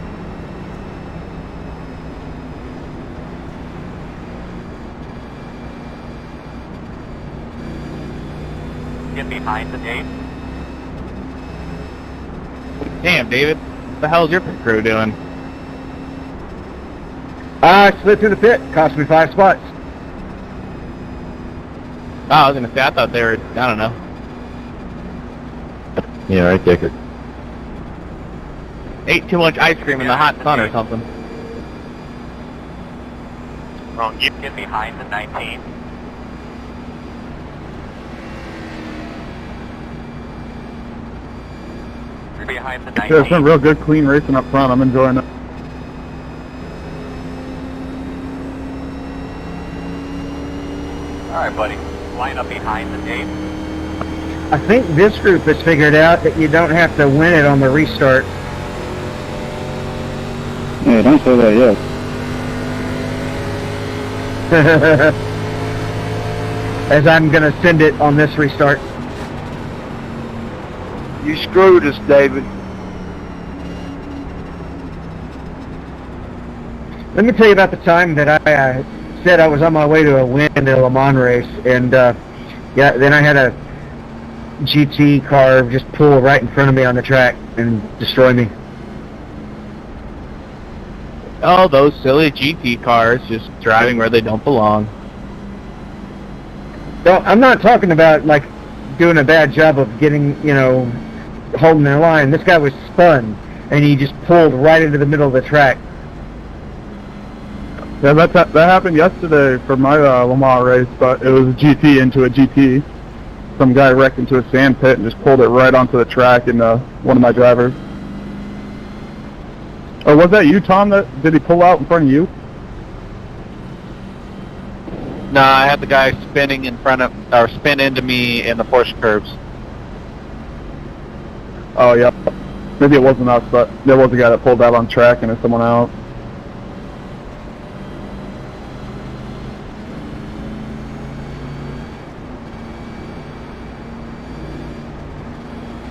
Get behind the 8. Damn, David. What the hell is your pit crew doing? I slid through the pit. Cost me 5 spots. Oh, I was gonna say, I thought they were, I don't know. Yeah, I take it. Ate too much ice cream in the hot sun or something. Wrong, you get behind the 19. You're behind the 19. Yeah, it's been real good, clean racing up front. I'm enjoying it. Alright, buddy. Line up behind the 8. I think this group has figured out that you don't have to win it on the restart. Yeah, don't say that yet. As I'm gonna send it on this restart. You screwed us, David. Let me tell you about the time that I said I was on my way to a win in a Le Mans race, and yeah, then I had a GT car just pull right in front of me on the track and destroy me. Oh, those silly GT cars just driving where they don't belong. No, I'm not talking about like doing a bad job of getting, you know, holding their line. This guy was spun, and he just pulled right into the middle of the track. Yeah, that happened yesterday for my Le Mans race, but it was a GT into a GT. Some guy wrecked into a sand pit and just pulled it right onto the track into one of my drivers. Or was that you, Tom? Did he pull out in front of you? No, I had the guy spinning in front of, or spin into me in the Porsche curbs. Oh, yeah. Maybe it wasn't us, but there was a guy that pulled out on track and it's someone else.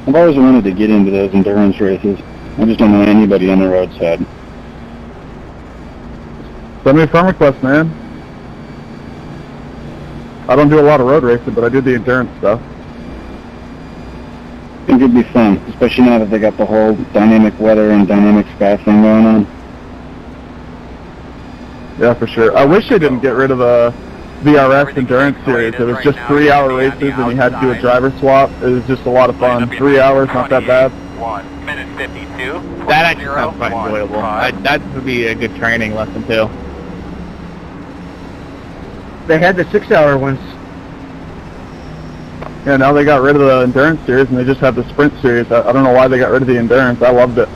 I've always wanted to get into those endurance races. I just don't know anybody on the roadside. Send me a friend request, man. I don't do a lot of road racing, but I do the endurance stuff. I think it'd be fun, especially now that they got the whole dynamic weather and dynamic sky thing going on. Yeah, for sure. I wish they didn't get rid of the VRS endurance series. It was just 3-hour races and you had to do a driver swap. It was just a lot of fun. 3 hours, not that bad. 1 minute 52. That actually sounds quite enjoyable. That would be a good training lesson too. They had the 6-hour ones. Yeah, now they got rid of the endurance series and they just have the sprint series. I don't know why they got rid of the endurance. I loved it.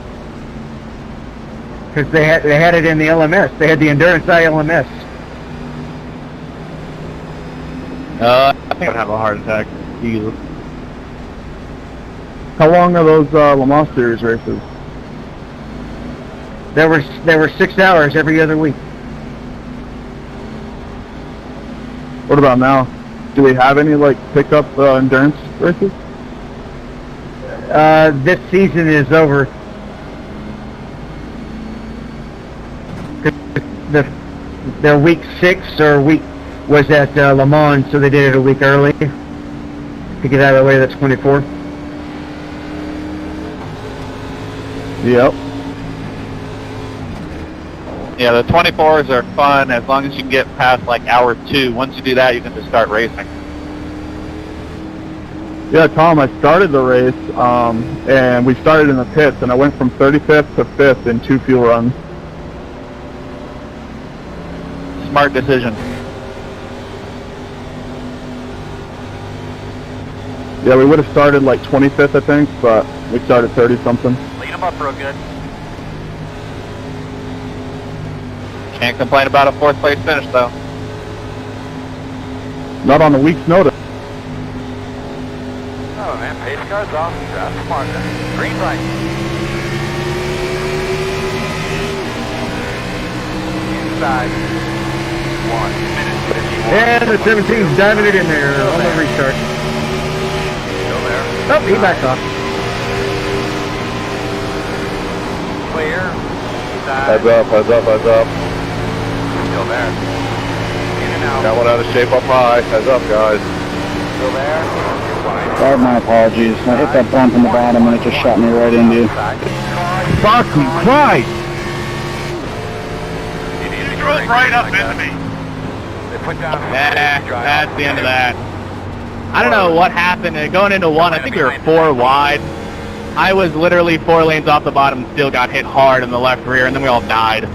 Because they had it in the LMS. They had the Endurance ILMS. I think I'd have a heart attack. Jesus. How long are those Le Mans series races? There were 6 hours every other week. What about now? Do we have any like pickup endurance races? This season is over. Their week 6 or week was at Le Mans, so they did it a week early to get out of the way of the 24. Yep. Yeah, the 24s are fun as long as you can get past like hour 2. Once you do that, you can just start racing. Yeah, Tom, I started the race, and we started in the pits, and I went from 35th to 5th in 2 fuel runs. Smart decision. Yeah, we would have started like 25th, I think, but we started 30-something. Lead them up real good. Can't complain about a 4th place finish though. Not on a week's notice. Oh man, pace car's off. That's smart. Green light. Inside. 1 minute 51. And the 17's diving it in there on the restart. Still there. Oh, he backed off. Clear. Inside. Heads up, heads up, heads up. Still there. In and out. Got one out of shape up high. Heads up, guys. Still there. You're fine. Sorry, my apologies. I hit that bump in the bottom and it just shot me right into you. Fucking Christ! You drove right up into me. They put down. That's the end of that. I don't know what happened. Going into 1, I think we were 4 wide. I was literally 4 lanes off the bottom and still got hit hard in the left rear, and then we all died.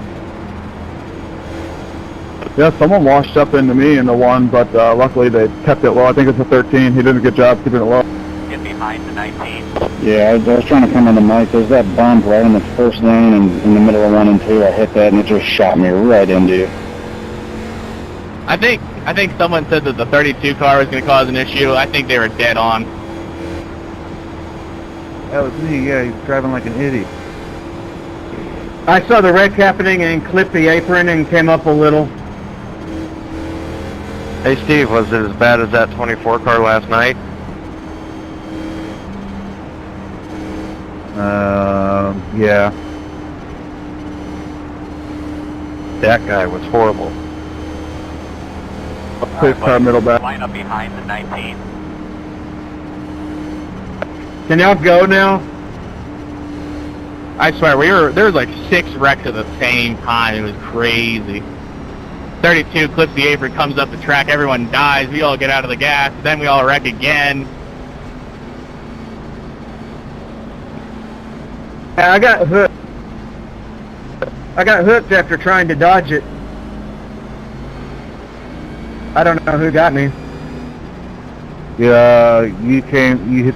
Yeah, someone washed up into me in the 1, but luckily they kept it low. I think it's a 13. He did a good job keeping it low. Get behind the 19. Yeah, I was trying to come on the mic. There's that bump right in the first lane and in the middle of 1 and 2. I hit that and it just shot me right into you. I think someone said that the 32 car was going to cause an issue. I think they were dead on. That was me, yeah, he's driving like an idiot. I saw the wreck happening and clipped the apron and came up a little. Hey Steve, was it as bad as that 24 car last night? Yeah. That guy was horrible. Pace car middle back. Line up behind the 19. Can y'all go now? I swear, there was like 6 wrecks at the same time. It was crazy. 32 clips the apron, comes up the track, everyone dies, we all get out of the gas, then we all wreck again. I got hooked. I got hooked after trying to dodge it. I don't know who got me. Yeah, you came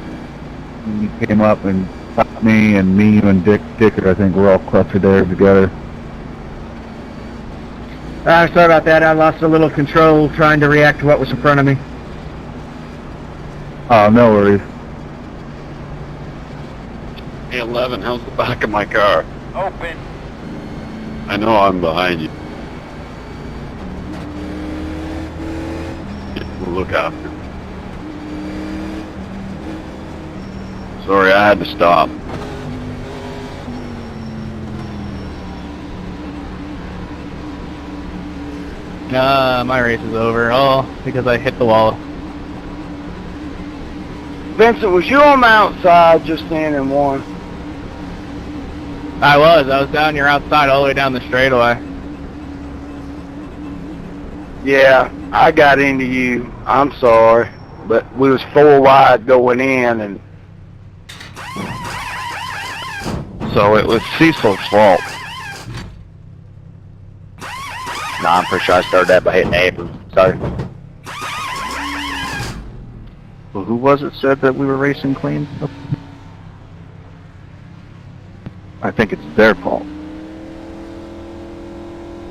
up and stopped me and Dicker, I think we're all clustered there together. Sorry about that. I lost a little control trying to react to what was in front of me. Oh, no worries. Hey, 11, how's the back of my car? Open. I know I'm behind you. Look after. Sorry, I had to stop. My race is over. Oh, because I hit the wall. Vincent, was you on the outside just standing 1? I was down here outside all the way down the straightaway. Yeah, I got into you. I'm sorry. But we was 4 wide going in and So it was Cecil's fault. No, I'm pretty sure I started that by hitting A. Sorry. Well, who was it said that we were racing clean? I think it's their fault.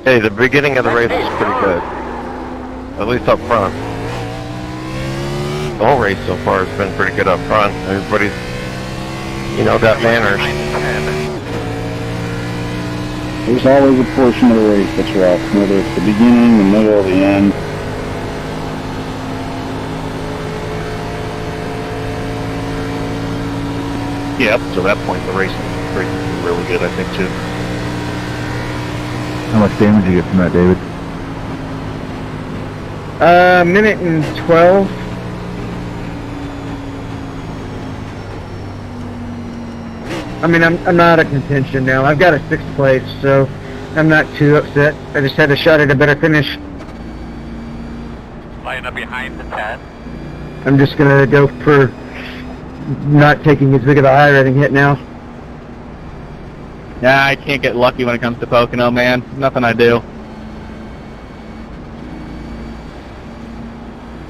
Hey, the beginning of the race was pretty good. At least up front. The whole race so far has been pretty good up front. Everybody's, got manners. There's always a portion of the race that's rough, whether it's the beginning, the middle, or the end. Yeah, up to that point, the race was really good, I think, too. How much damage did you get from that, David? Minute and 12. I mean, I'm not out of contention now. I've got a 6th place, so I'm not too upset. I just had a shot at a better finish. Line up behind the 10. I'm just gonna go for not taking as big of a iRacing hit now. Yeah, I can't get lucky when it comes to Pocono, man. Nothing I do.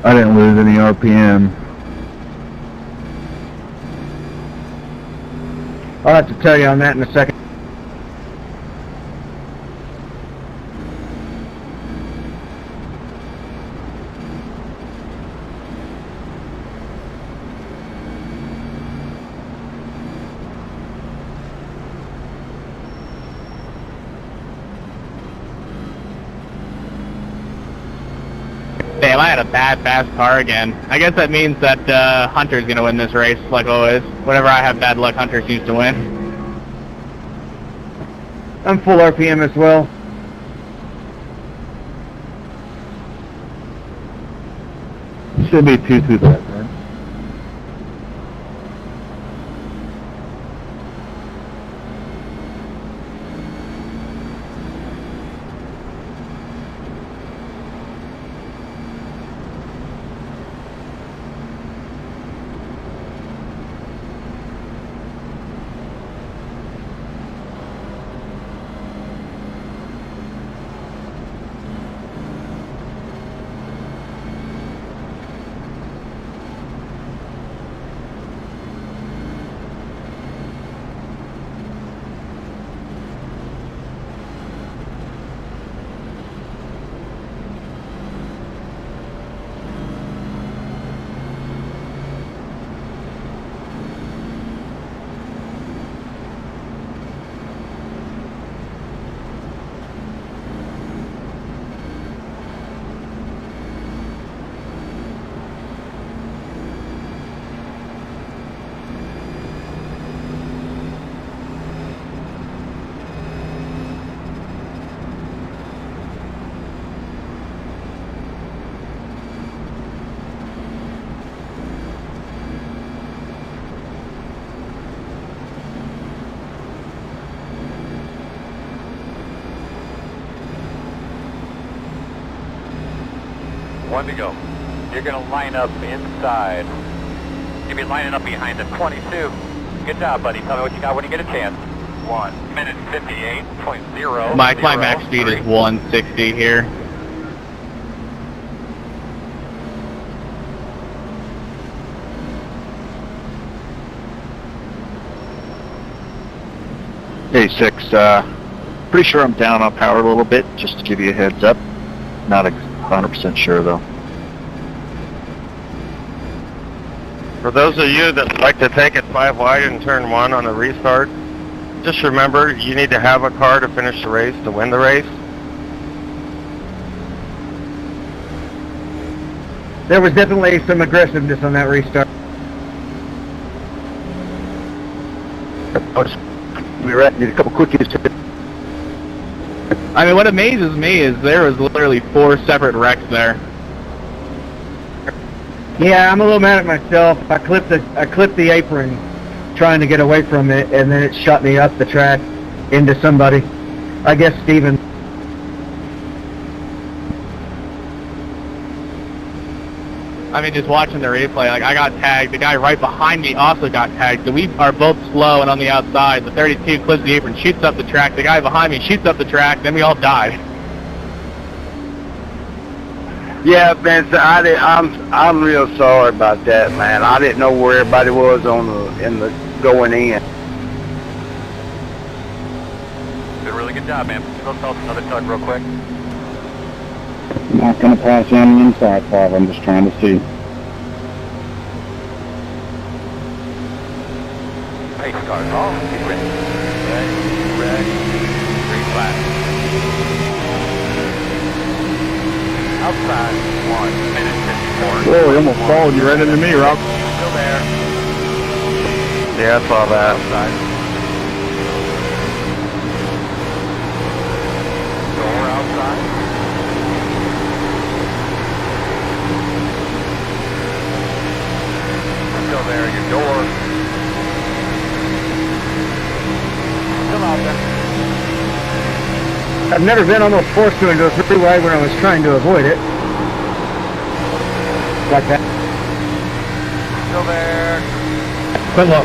I didn't lose any RPM. I'll have to tell you on that in a second. Damn, I had a bad fast car again. I guess that means that Hunter's gonna win this race, like always. Whenever I have bad luck, Hunter seems to win. I'm full RPM as well. Shouldn't be too bad, man. One to go. You're going to line up inside. You'll be lining up behind the 22. Good job, buddy. Tell me what you got when you get a chance. 1 minute 58.0. My max speed is 160 here. Hey, 6, pretty sure I'm down on power a little bit, just to give you a heads up. Not 100% sure, though. For those of you that like to take it 5 wide in turn 1 on the restart, just remember you need to have a car to finish the race, to win the race. There was definitely some aggressiveness on that restart. We were at, need a couple quickies to... I mean, what amazes me is there was literally 4 separate wrecks there. Yeah, I'm a little mad at myself. I clipped the apron trying to get away from it, and then it shot me up the track into somebody. I guess Steven. I mean, just watching the replay, like, I got tagged. The guy right behind me also got tagged. So we are both slow and on the outside. The 32 clips the apron, shoots up the track. The guy behind me shoots up the track. Then we all died. Yeah, Vince, I'm real sorry about that, man. I didn't know where everybody was in the going in. Did a really good job, man. Go tell us another tug real quick. I'm not going to pass you on the inside 5. I'm just trying to see. Pace cars off. Get ready. Ready. Green flag. Outside. 1 minute 54. Whoa, he almost followed you right into me, Rob. Still there. Yeah, I saw that. Outside. Door outside. Still there, your door. Still out there. I've never been almost forced to into a three-wide when I was trying to avoid it. Like that. Still there. Quit low.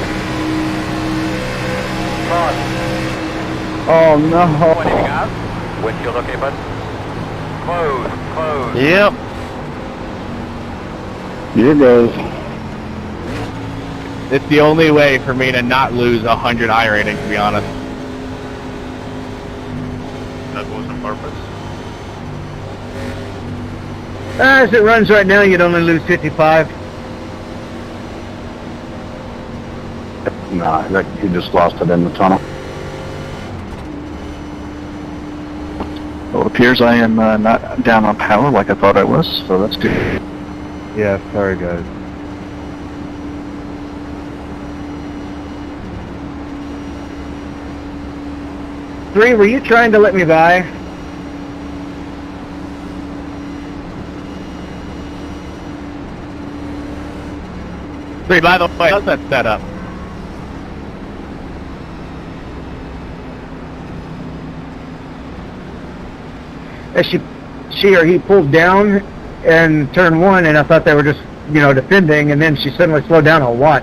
Cross. Oh no. What do you got? Windshield okay, bud? Close. Yep. Here goes. It's the only way for me to not lose 100 iRating, to be honest. That was on purpose. As it runs right now, you'd only lose 55. Nah, he just lost it in the tunnel. Well, it appears I am not down on power like I thought I was, so that's good. Yeah, sorry guys. Three, were you trying to let me by? Three, by the way, how's that set up? As she or he pulled down in turn 1, and I thought they were just, defending, and then she suddenly slowed down a lot.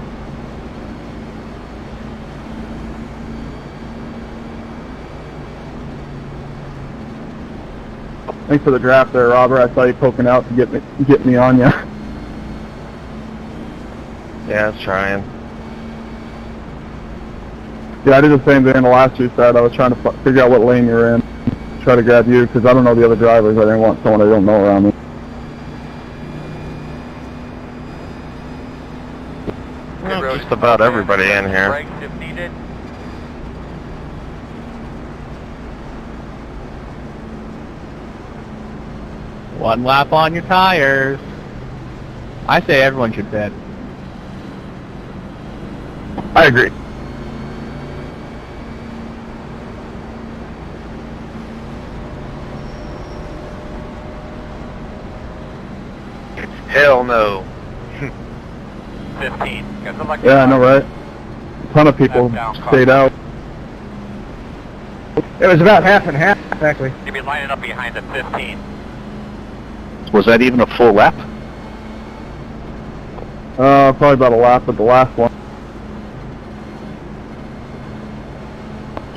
Thanks for the draft there, Robert. I saw you poking out to get me on you. Yeah, I was trying. Yeah, I did the same thing in the last restart. I was trying to figure out what lane you were in, try to grab you, because I don't know the other drivers. I didn't want someone I don't know around me. Well, just about everybody in here. Brakes if needed. One lap on your tires. I say everyone should bet. I agree. Hell no. 15. Got some luck. Yeah, I know, right? A ton of people stayed out. It was about half and half, actually. You'll be lining up behind the 15. Was that even a full lap? Probably about a lap at the last one.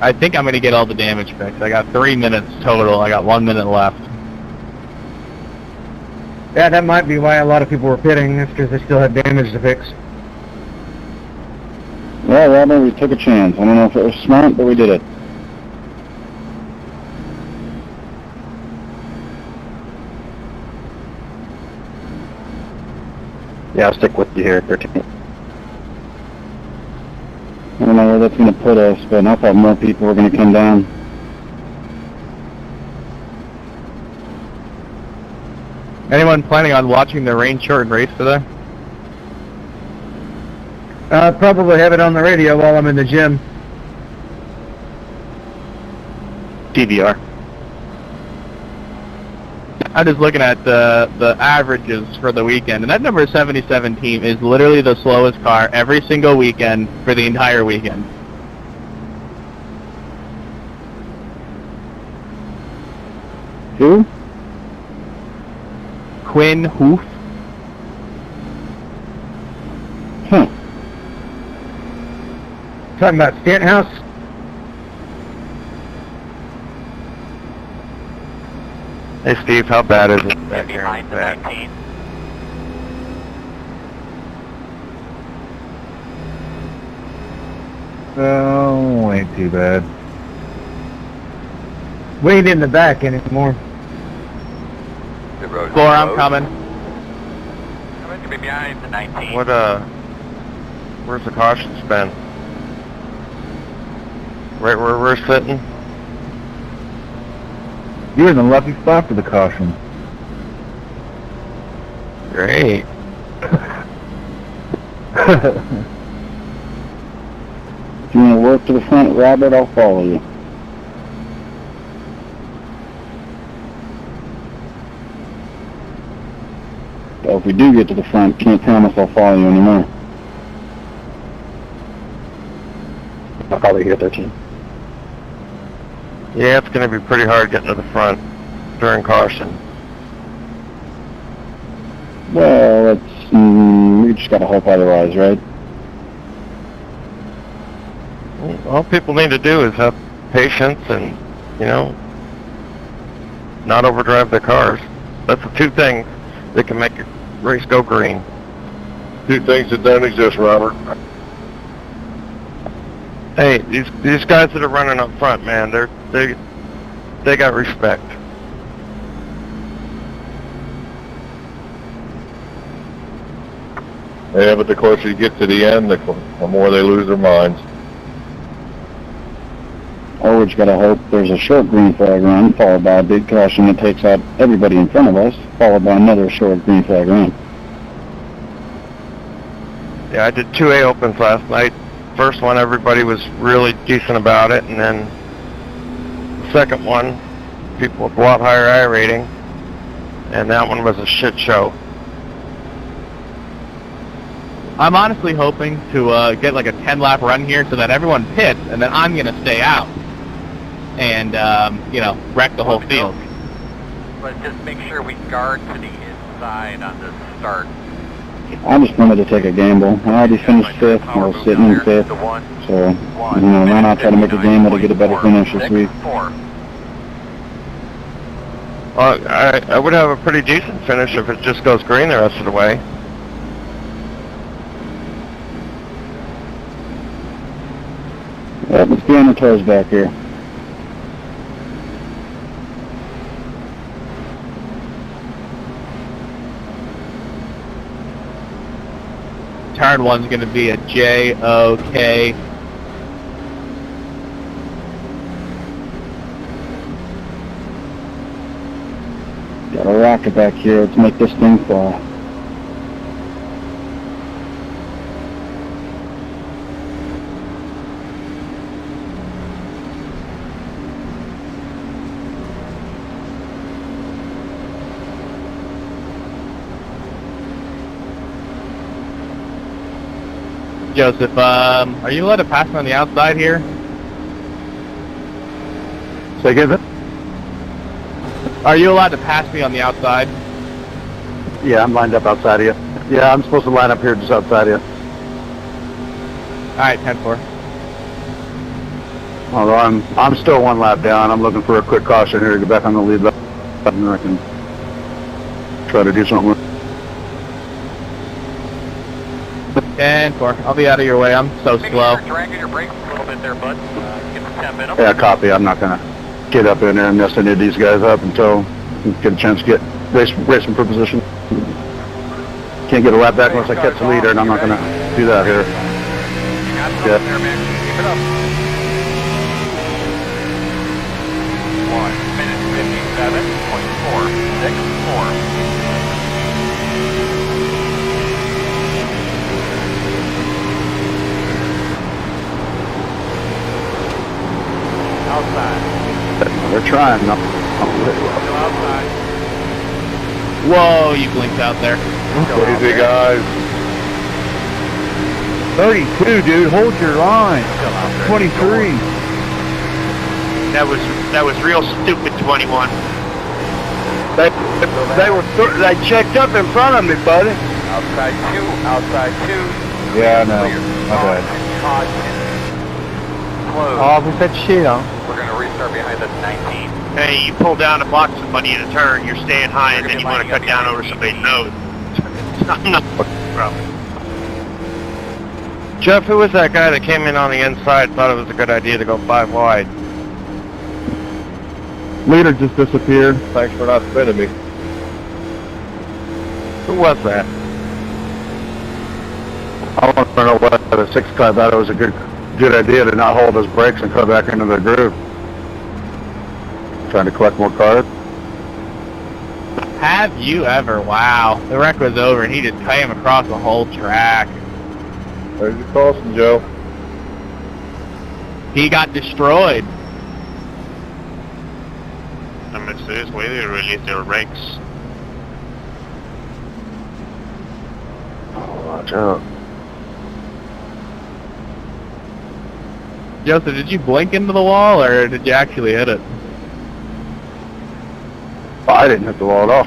I think I'm going to get all the damage fixed. I got 3 minutes total. I got 1 minute left. Yeah, that might be why a lot of people were pitting, is because they still had damage to fix. Well, Robert, we took a chance. I don't know if it was smart, but we did it. Yeah, I'll stick with you here at 13. I don't know where that's going to put us, but I thought more people were going to come down. Anyone planning on watching the rain-shortened race today? I'll probably have it on the radio while I'm in the gym. DVR. I'm just looking at the averages for the weekend, and that number 77 team is literally the slowest car every single weekend for the entire weekend. Who? Quinn Hoof. Talking about Stenhouse? Hey Steve, how bad is it Get back here in behind the the back? 19. Oh, ain't too bad. We ain't in the back anymore. The road Floor, I'm coming. Coming to be behind the 19. What, where's the cautions been? Right where we're sitting? You're in the lucky spot for the caution. Great. If you want to work to the front, Robert, I'll follow you. But if we do get to the front, can't promise I'll follow you anymore. I'll probably get 13. Yeah, it's going to be pretty hard getting to the front during caution. Well, we just gotta hope otherwise, right? All people need to do is have patience and, you know, not overdrive their cars. That's the two things that can make a race go green. Two things that don't exist, Robert. Hey, these guys that are running up front, man, they got respect. Yeah, but the closer you get to the end, the more they lose their minds. Or we just gotta hope there's a short green flag run, followed by a big caution that takes out everybody in front of us, followed by another short green flag run. Yeah, I did 2A opens last night. First one, everybody was really decent about it, and then the second one, people with a lot higher I rating, and that one was a shit show. I'm honestly hoping to get like a 10-lap run here so that everyone pits, and then I'm going to stay out and, you know, wreck the whole field. But just make sure we guard to the inside on the start. I just wanted to take a gamble. I already finished fifth, I was sitting in fifth, so, you know, why not try to make a game that'll get a better finish this week? I would have a pretty decent finish if it just goes green the rest of the way. Yeah, let's be on our toes back here. Turn one's going to be a J-O-K. Got a rocket back here, let's make this thing fly. Joseph, are you allowed to pass me on the outside here? Say again? Are you allowed to pass me on the outside? Yeah, I'm lined up outside of you. Yeah, I'm supposed to line up here just outside of you. Alright, 10-4. Although I'm still one lap down. I'm looking for a quick caution here to get back on the lead button. I can try to do something with 10-4. I'll be out of your way. I'm so slow. Make sure you're dragging your brakes a little bit there, bud. Get the temp in them. Yeah, copy. I'm not gonna get up in there and mess any of these guys up until we get a chance to get racing for position. Can't get a lap back unless I catch the leader, and I'm not gonna do that here. You got something Yeah. there, man. Keep it up. 1 minute 57.464. Outside. They're trying. No. Still outside. Whoa, you blinked out there. Easy, guys. 32, dude. Hold your line. Still out there. 23. That was real stupid, 21. They checked up in front of me, buddy. Outside 2. Outside 2. Yeah, I know. Clear. My bad. Caution. closed. Oh, we said shit on. We're going to restart behind the 19. Hey, you pull down to block somebody in a turn, you're staying high, and then you want to cut down over somebody's nose. No problem. Jeff, who was that guy that came in on the inside, thought it was a good idea to go 5 wide? Leader just disappeared. Thanks for not spinning me. Who was that? I want to know what the 6 guy thought it was a good idea to not hold his brakes and cut back into the groove. Trying to collect more cars. Have you ever? Wow. The wreck was over and he just came across the whole track. There's your Carlson, Joe. He got destroyed. The Mercedes way they release their brakes. Watch out. Joseph, did you blink into the wall or did you actually hit it? I didn't hit the wall at all.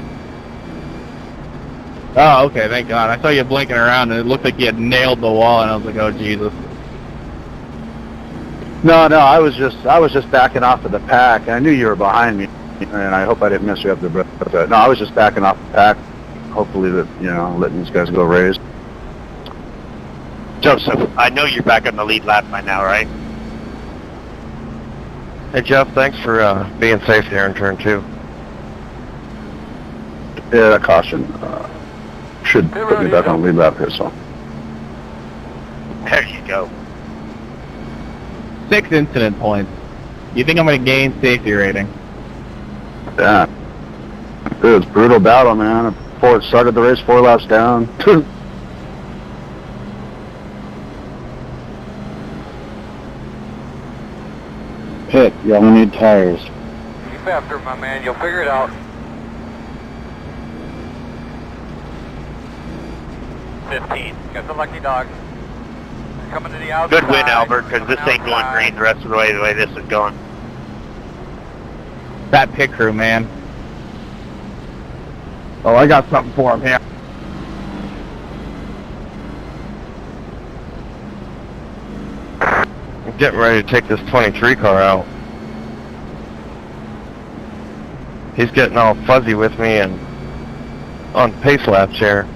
Oh, okay, thank God. I saw you blinking around and it looked like you had nailed the wall and I was like, oh Jesus. No, I was just backing off of the pack. And I knew you were behind me, and I hope I didn't mess you up there. But no, I was just backing off the pack. Hopefully that, letting these guys go raised. Joseph, I know you're back on the lead lap by now, right? Hey, Jeff, thanks for being safe there in turn 2. Yeah, that caution should put me back on the lead lap here, so. There you go. 6 incident points. You think I'm going to gain safety rating? Yeah. It was a brutal battle, man. Before it started the race, 4 laps down. Pit, y'all need tires. Keep after him, my man. You'll figure it out. 15. Got the lucky dog. Coming to the outside. Good win, Albert, because this ain't going green the rest of the way this is going. That pit crew, man. Oh, I got something for him here. I'm getting ready to take this 23 car out. He's getting all fuzzy with me and on pace laps here.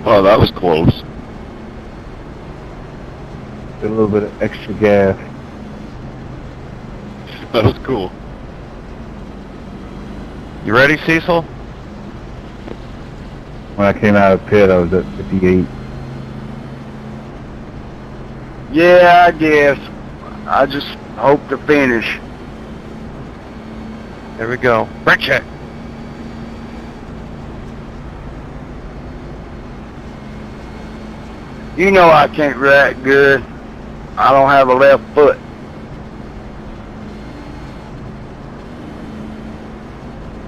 Oh, that was close. A little bit of extra gas. That was cool. You ready, Cecil? When I came out of pit, I was at 58. Yeah, I guess. I just hope to finish. There we go. Brake check. You know I can't rack good. I don't have a left foot.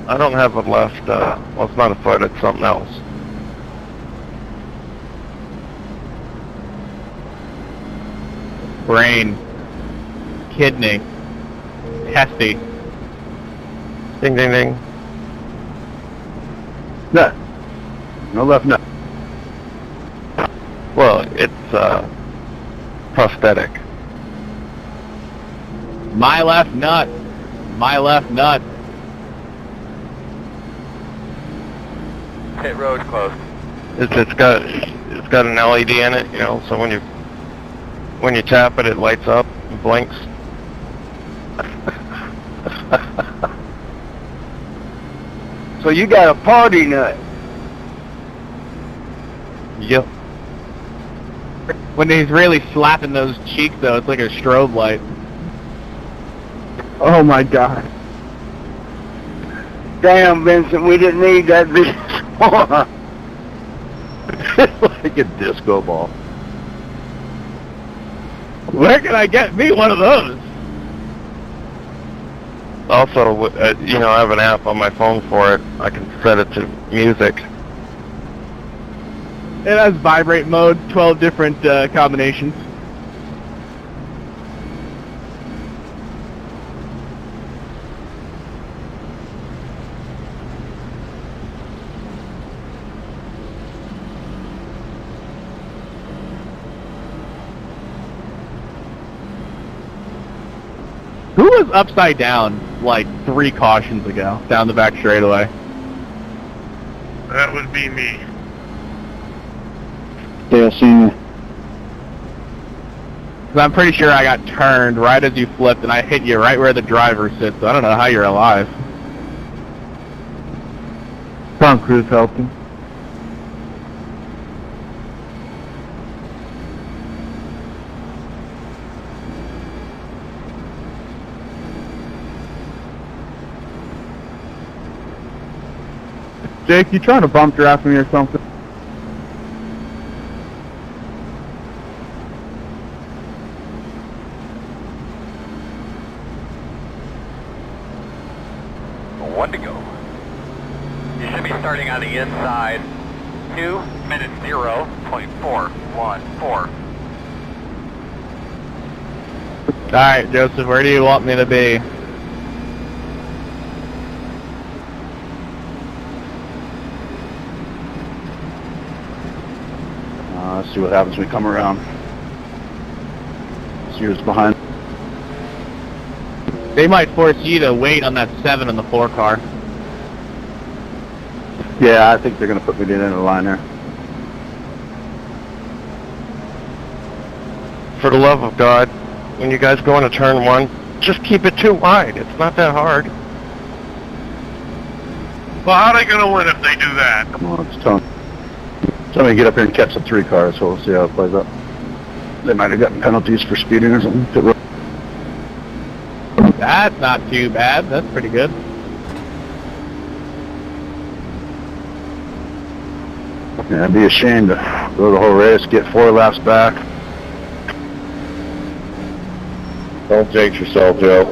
I don't have a left, well, it's not a foot, it's something else. Brain. Kidney. Testy. Ding, ding, ding. Nut. No left nut. Well, it's, prosthetic. My left nut. My left nut. Pit road closed. It's got an LED in it, so when you tap it, it lights up and blinks. So you got a party nut. Yep. When he's really slapping those cheeks, though, it's like a strobe light. Oh my God. Damn, Vincent, we didn't need that big more. Like a disco ball. Where can I get me one of those? Also, I have an app on my phone for it. I can set it to music. It has vibrate mode, 12 different combinations. Who was upside down like 3 cautions ago down the back straightaway? That would be me. Dale Senior. 'Cause I'm pretty sure I got turned right as you flipped, and I hit you right where the driver sits. So I don't know how you're alive. Tom Cruise helped him. Jake, you trying to bump draft me or something? One to go. You should be starting on the inside. 2 minutes 0.414. Alright, Joseph, where do you want me to be? Let's see what happens when we come around. See who's behind. They might force you to wait on that 7 in the 4 car. Yeah, I think they're going to put me in the end of the line there. For the love of God, when you guys go into turn 1, just keep it too wide. It's not that hard. Well, how are they going to win if they do that? Come on, it's Tony. Somebody get up here and catch the 3 cars, so we'll see how it plays out. They might have gotten penalties for speeding or something. That's not too bad. That's pretty good. Yeah, it'd be a shame to go the whole race, get 4 laps back. Don't jinx yourself, Joe.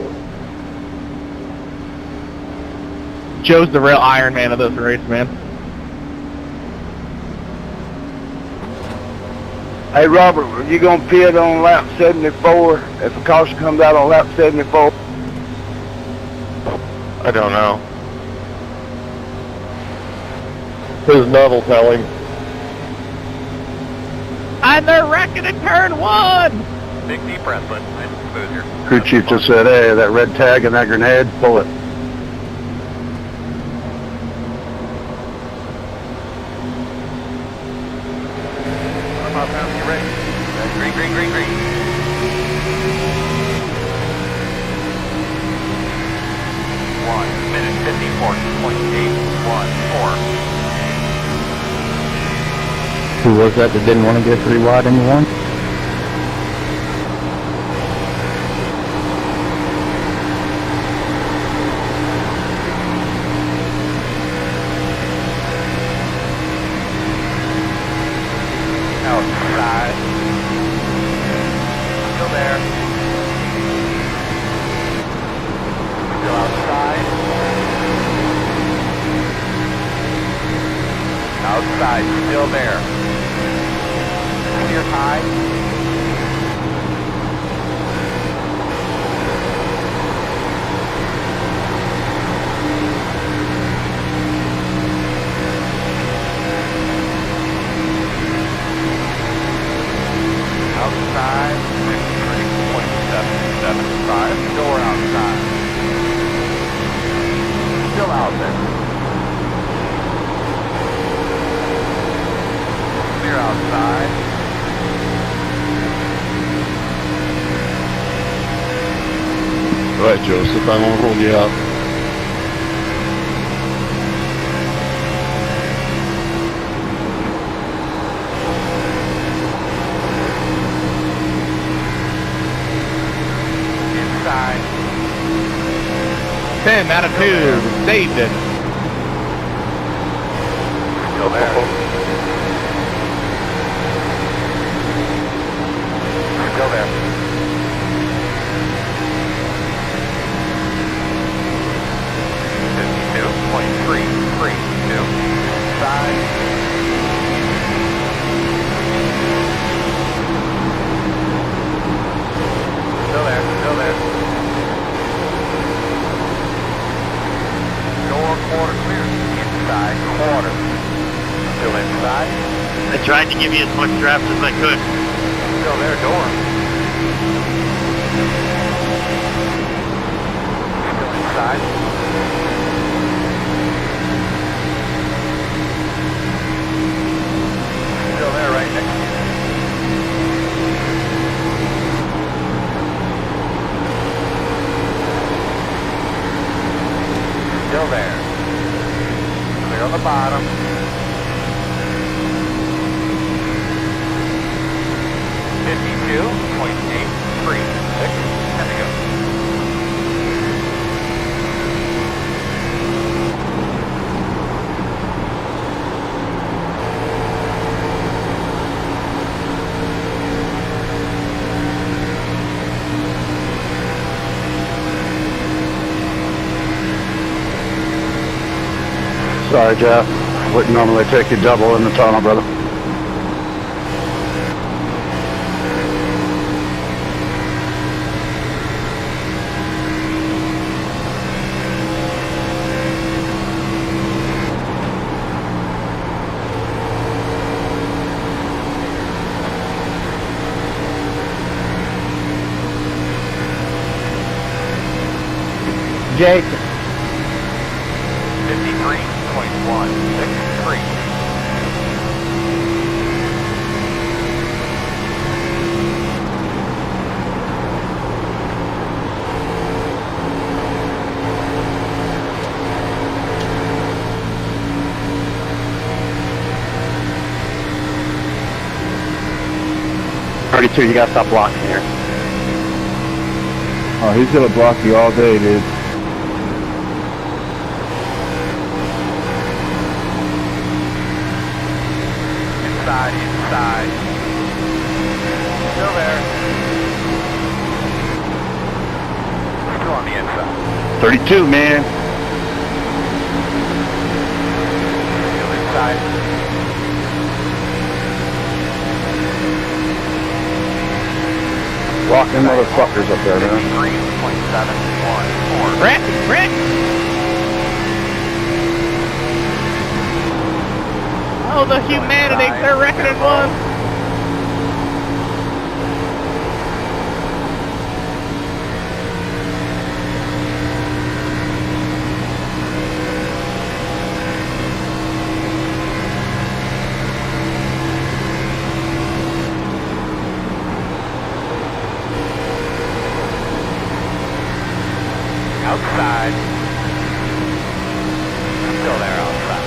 Joe's the real Iron Man of this race, man. Hey, Robert, are you going to pit on lap 74 if a caution comes out on lap 74? I don't know. His nut will tell him. And they're wrecking in turn 1! Big deep breath, but nice and smooth here. Crew chief just said, hey, that red tag and that grenade, pull it. You ready? Green, green, green, green. 1 minute 54.814. Who was that didn't want to get 3 wide anyone? Outside. Still there. Still outside. Outside, still there. Clear high. Outside, 53.775. Door outside. Still out there. Clear outside. All right, Joseph, I'm gonna hold you up. Inside. 10 out of 2. Saved it. Still there. Still there. Side. Still there, still there. Door quarter clear. Inside quarter. Still inside. I tried to give you as much draft as I could. Still there, door. there. Clear on the bottom. 52.836. 10 to go. Sorry, Jeff. Wouldn't normally take you double in the tunnel, brother. Jake, 53.163. You gotta stop blocking here. Oh, he's gonna block you all day, dude. Inside. Still there. Still on the inside. 32, man. Still inside. Block them motherfuckers up there, man. 3.714. Rick! Oh, the humanity! They're reckoning one! Outside. Still there outside.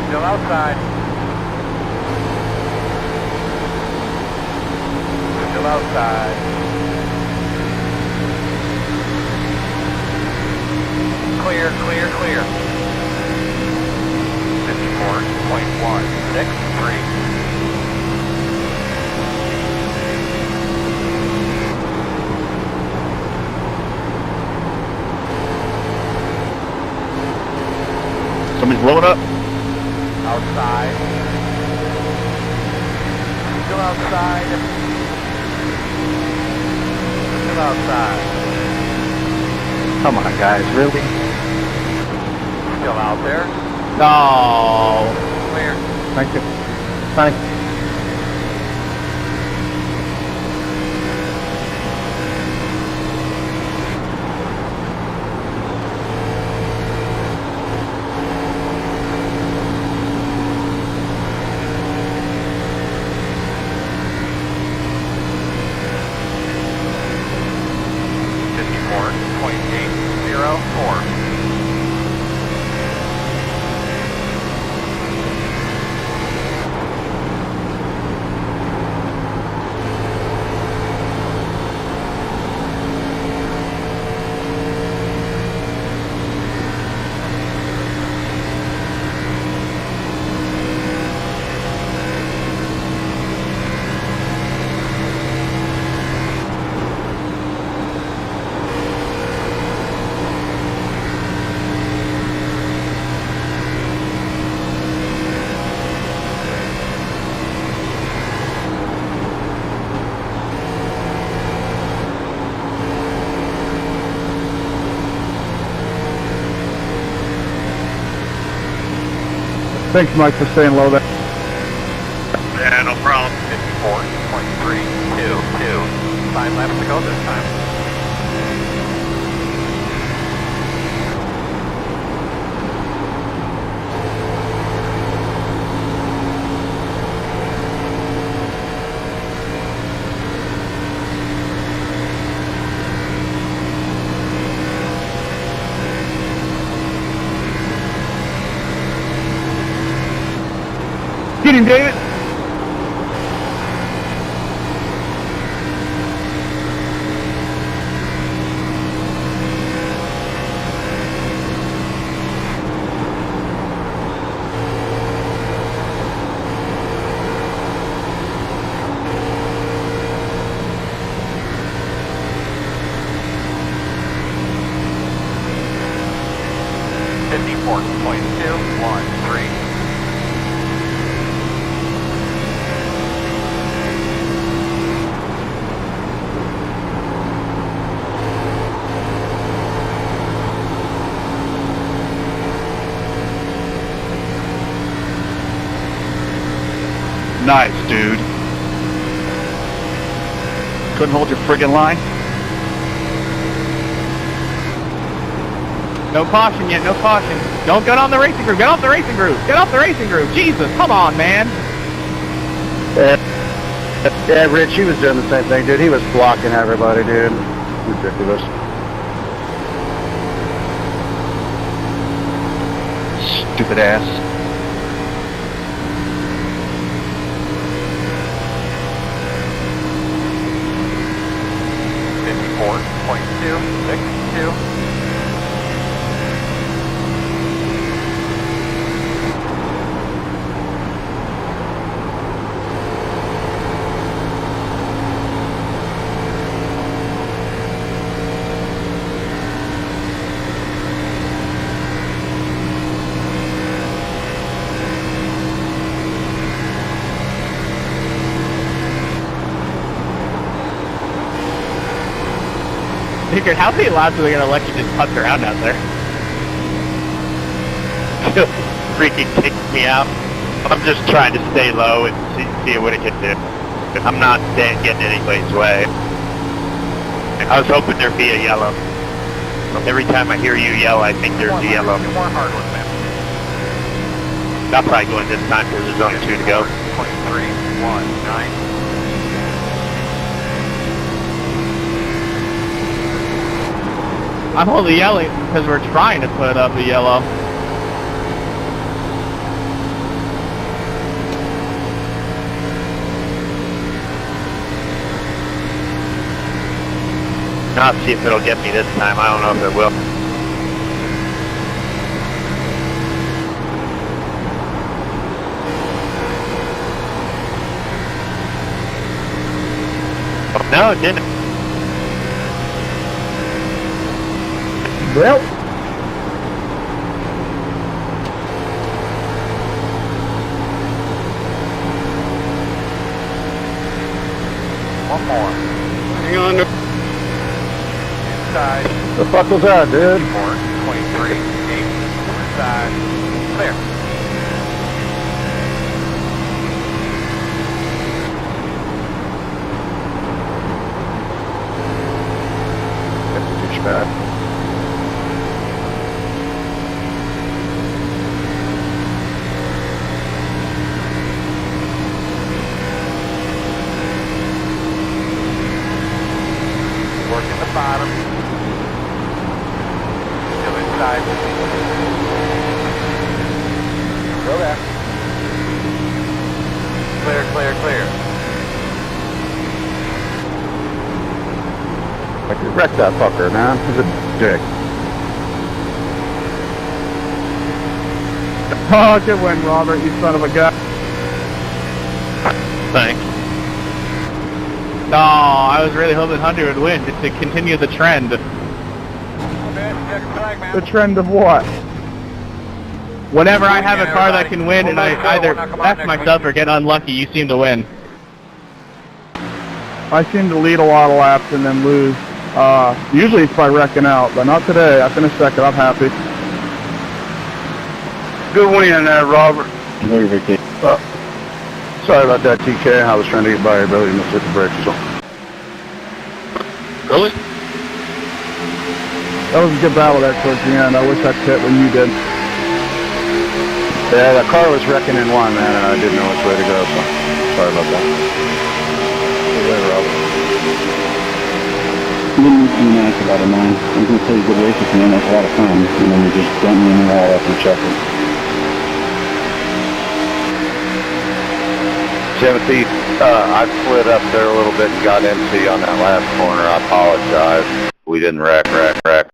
Still outside. Still outside. Clear. 54.163. Somebody's blowing up. Outside. Still outside. Still outside. Come on, guys, really? Still out there. No. Clear. thank you. Thank you. Thanks, Mike, for staying low there. Yeah, no problem. 54.322. 5 laps to go this time. Get him, David! Nice, dude. Couldn't hold your friggin' line? No caution yet, no caution. Don't get on the racing group. Get off the racing group. Get off the racing group. Jesus, come on, man. Yeah, Rich, he was doing the same thing, dude. He was blocking everybody, dude. Ridiculous. Stupid ass. Figured, how many laps are they going to let you just putz around out there? Freaking kicked me out. I'm just trying to stay low and see what it can do. I'm not getting anybody's way. I was hoping there'd be a yellow. Every time I hear you yell, I think there's a yellow. I'll probably go in this time because there's only 2 to go. 23.19. I'm only yelling because we're trying to put up a yellow. I'll see if it'll get me this time. I don't know if it will. No, it didn't. Well, One more. Hang on. Inside. The fuck was that, dude? 23. 8. Inside. Clear. That's a douchebag. Working the bottom. Still inside. Go back. Clear, clear, clear. Like you wrecked that fucker, man. He's a dick. Oh, good win, Robert, you son of a gun. Thanks. No, I was really hoping Hunter would win just to continue the trend. The trend of what? Whenever I have a car that can win and I either F myself or get unlucky, you seem to win. I seem to lead a lot of laps and then lose. Usually it's by wrecking out, but not today. I finished second. I'm happy. Good win there, Robert. Very, very good. Sorry about that, TK. I was trying to get by your ability to hit the brakes. So. Really? That was a good battle there towards the end. I wish I pit when you did. Yeah, the car was wrecking in one, man, and I didn't know which way to go, so sorry about that. Good way, Robert. Didn't be nice about it, man. I'm going to tell you good races, man. That's a lot of fun. And then you just don't mean it all up and chuckle. Timothy, I slid up there a little bit and got into you on that last corner. I apologize. We didn't wreck.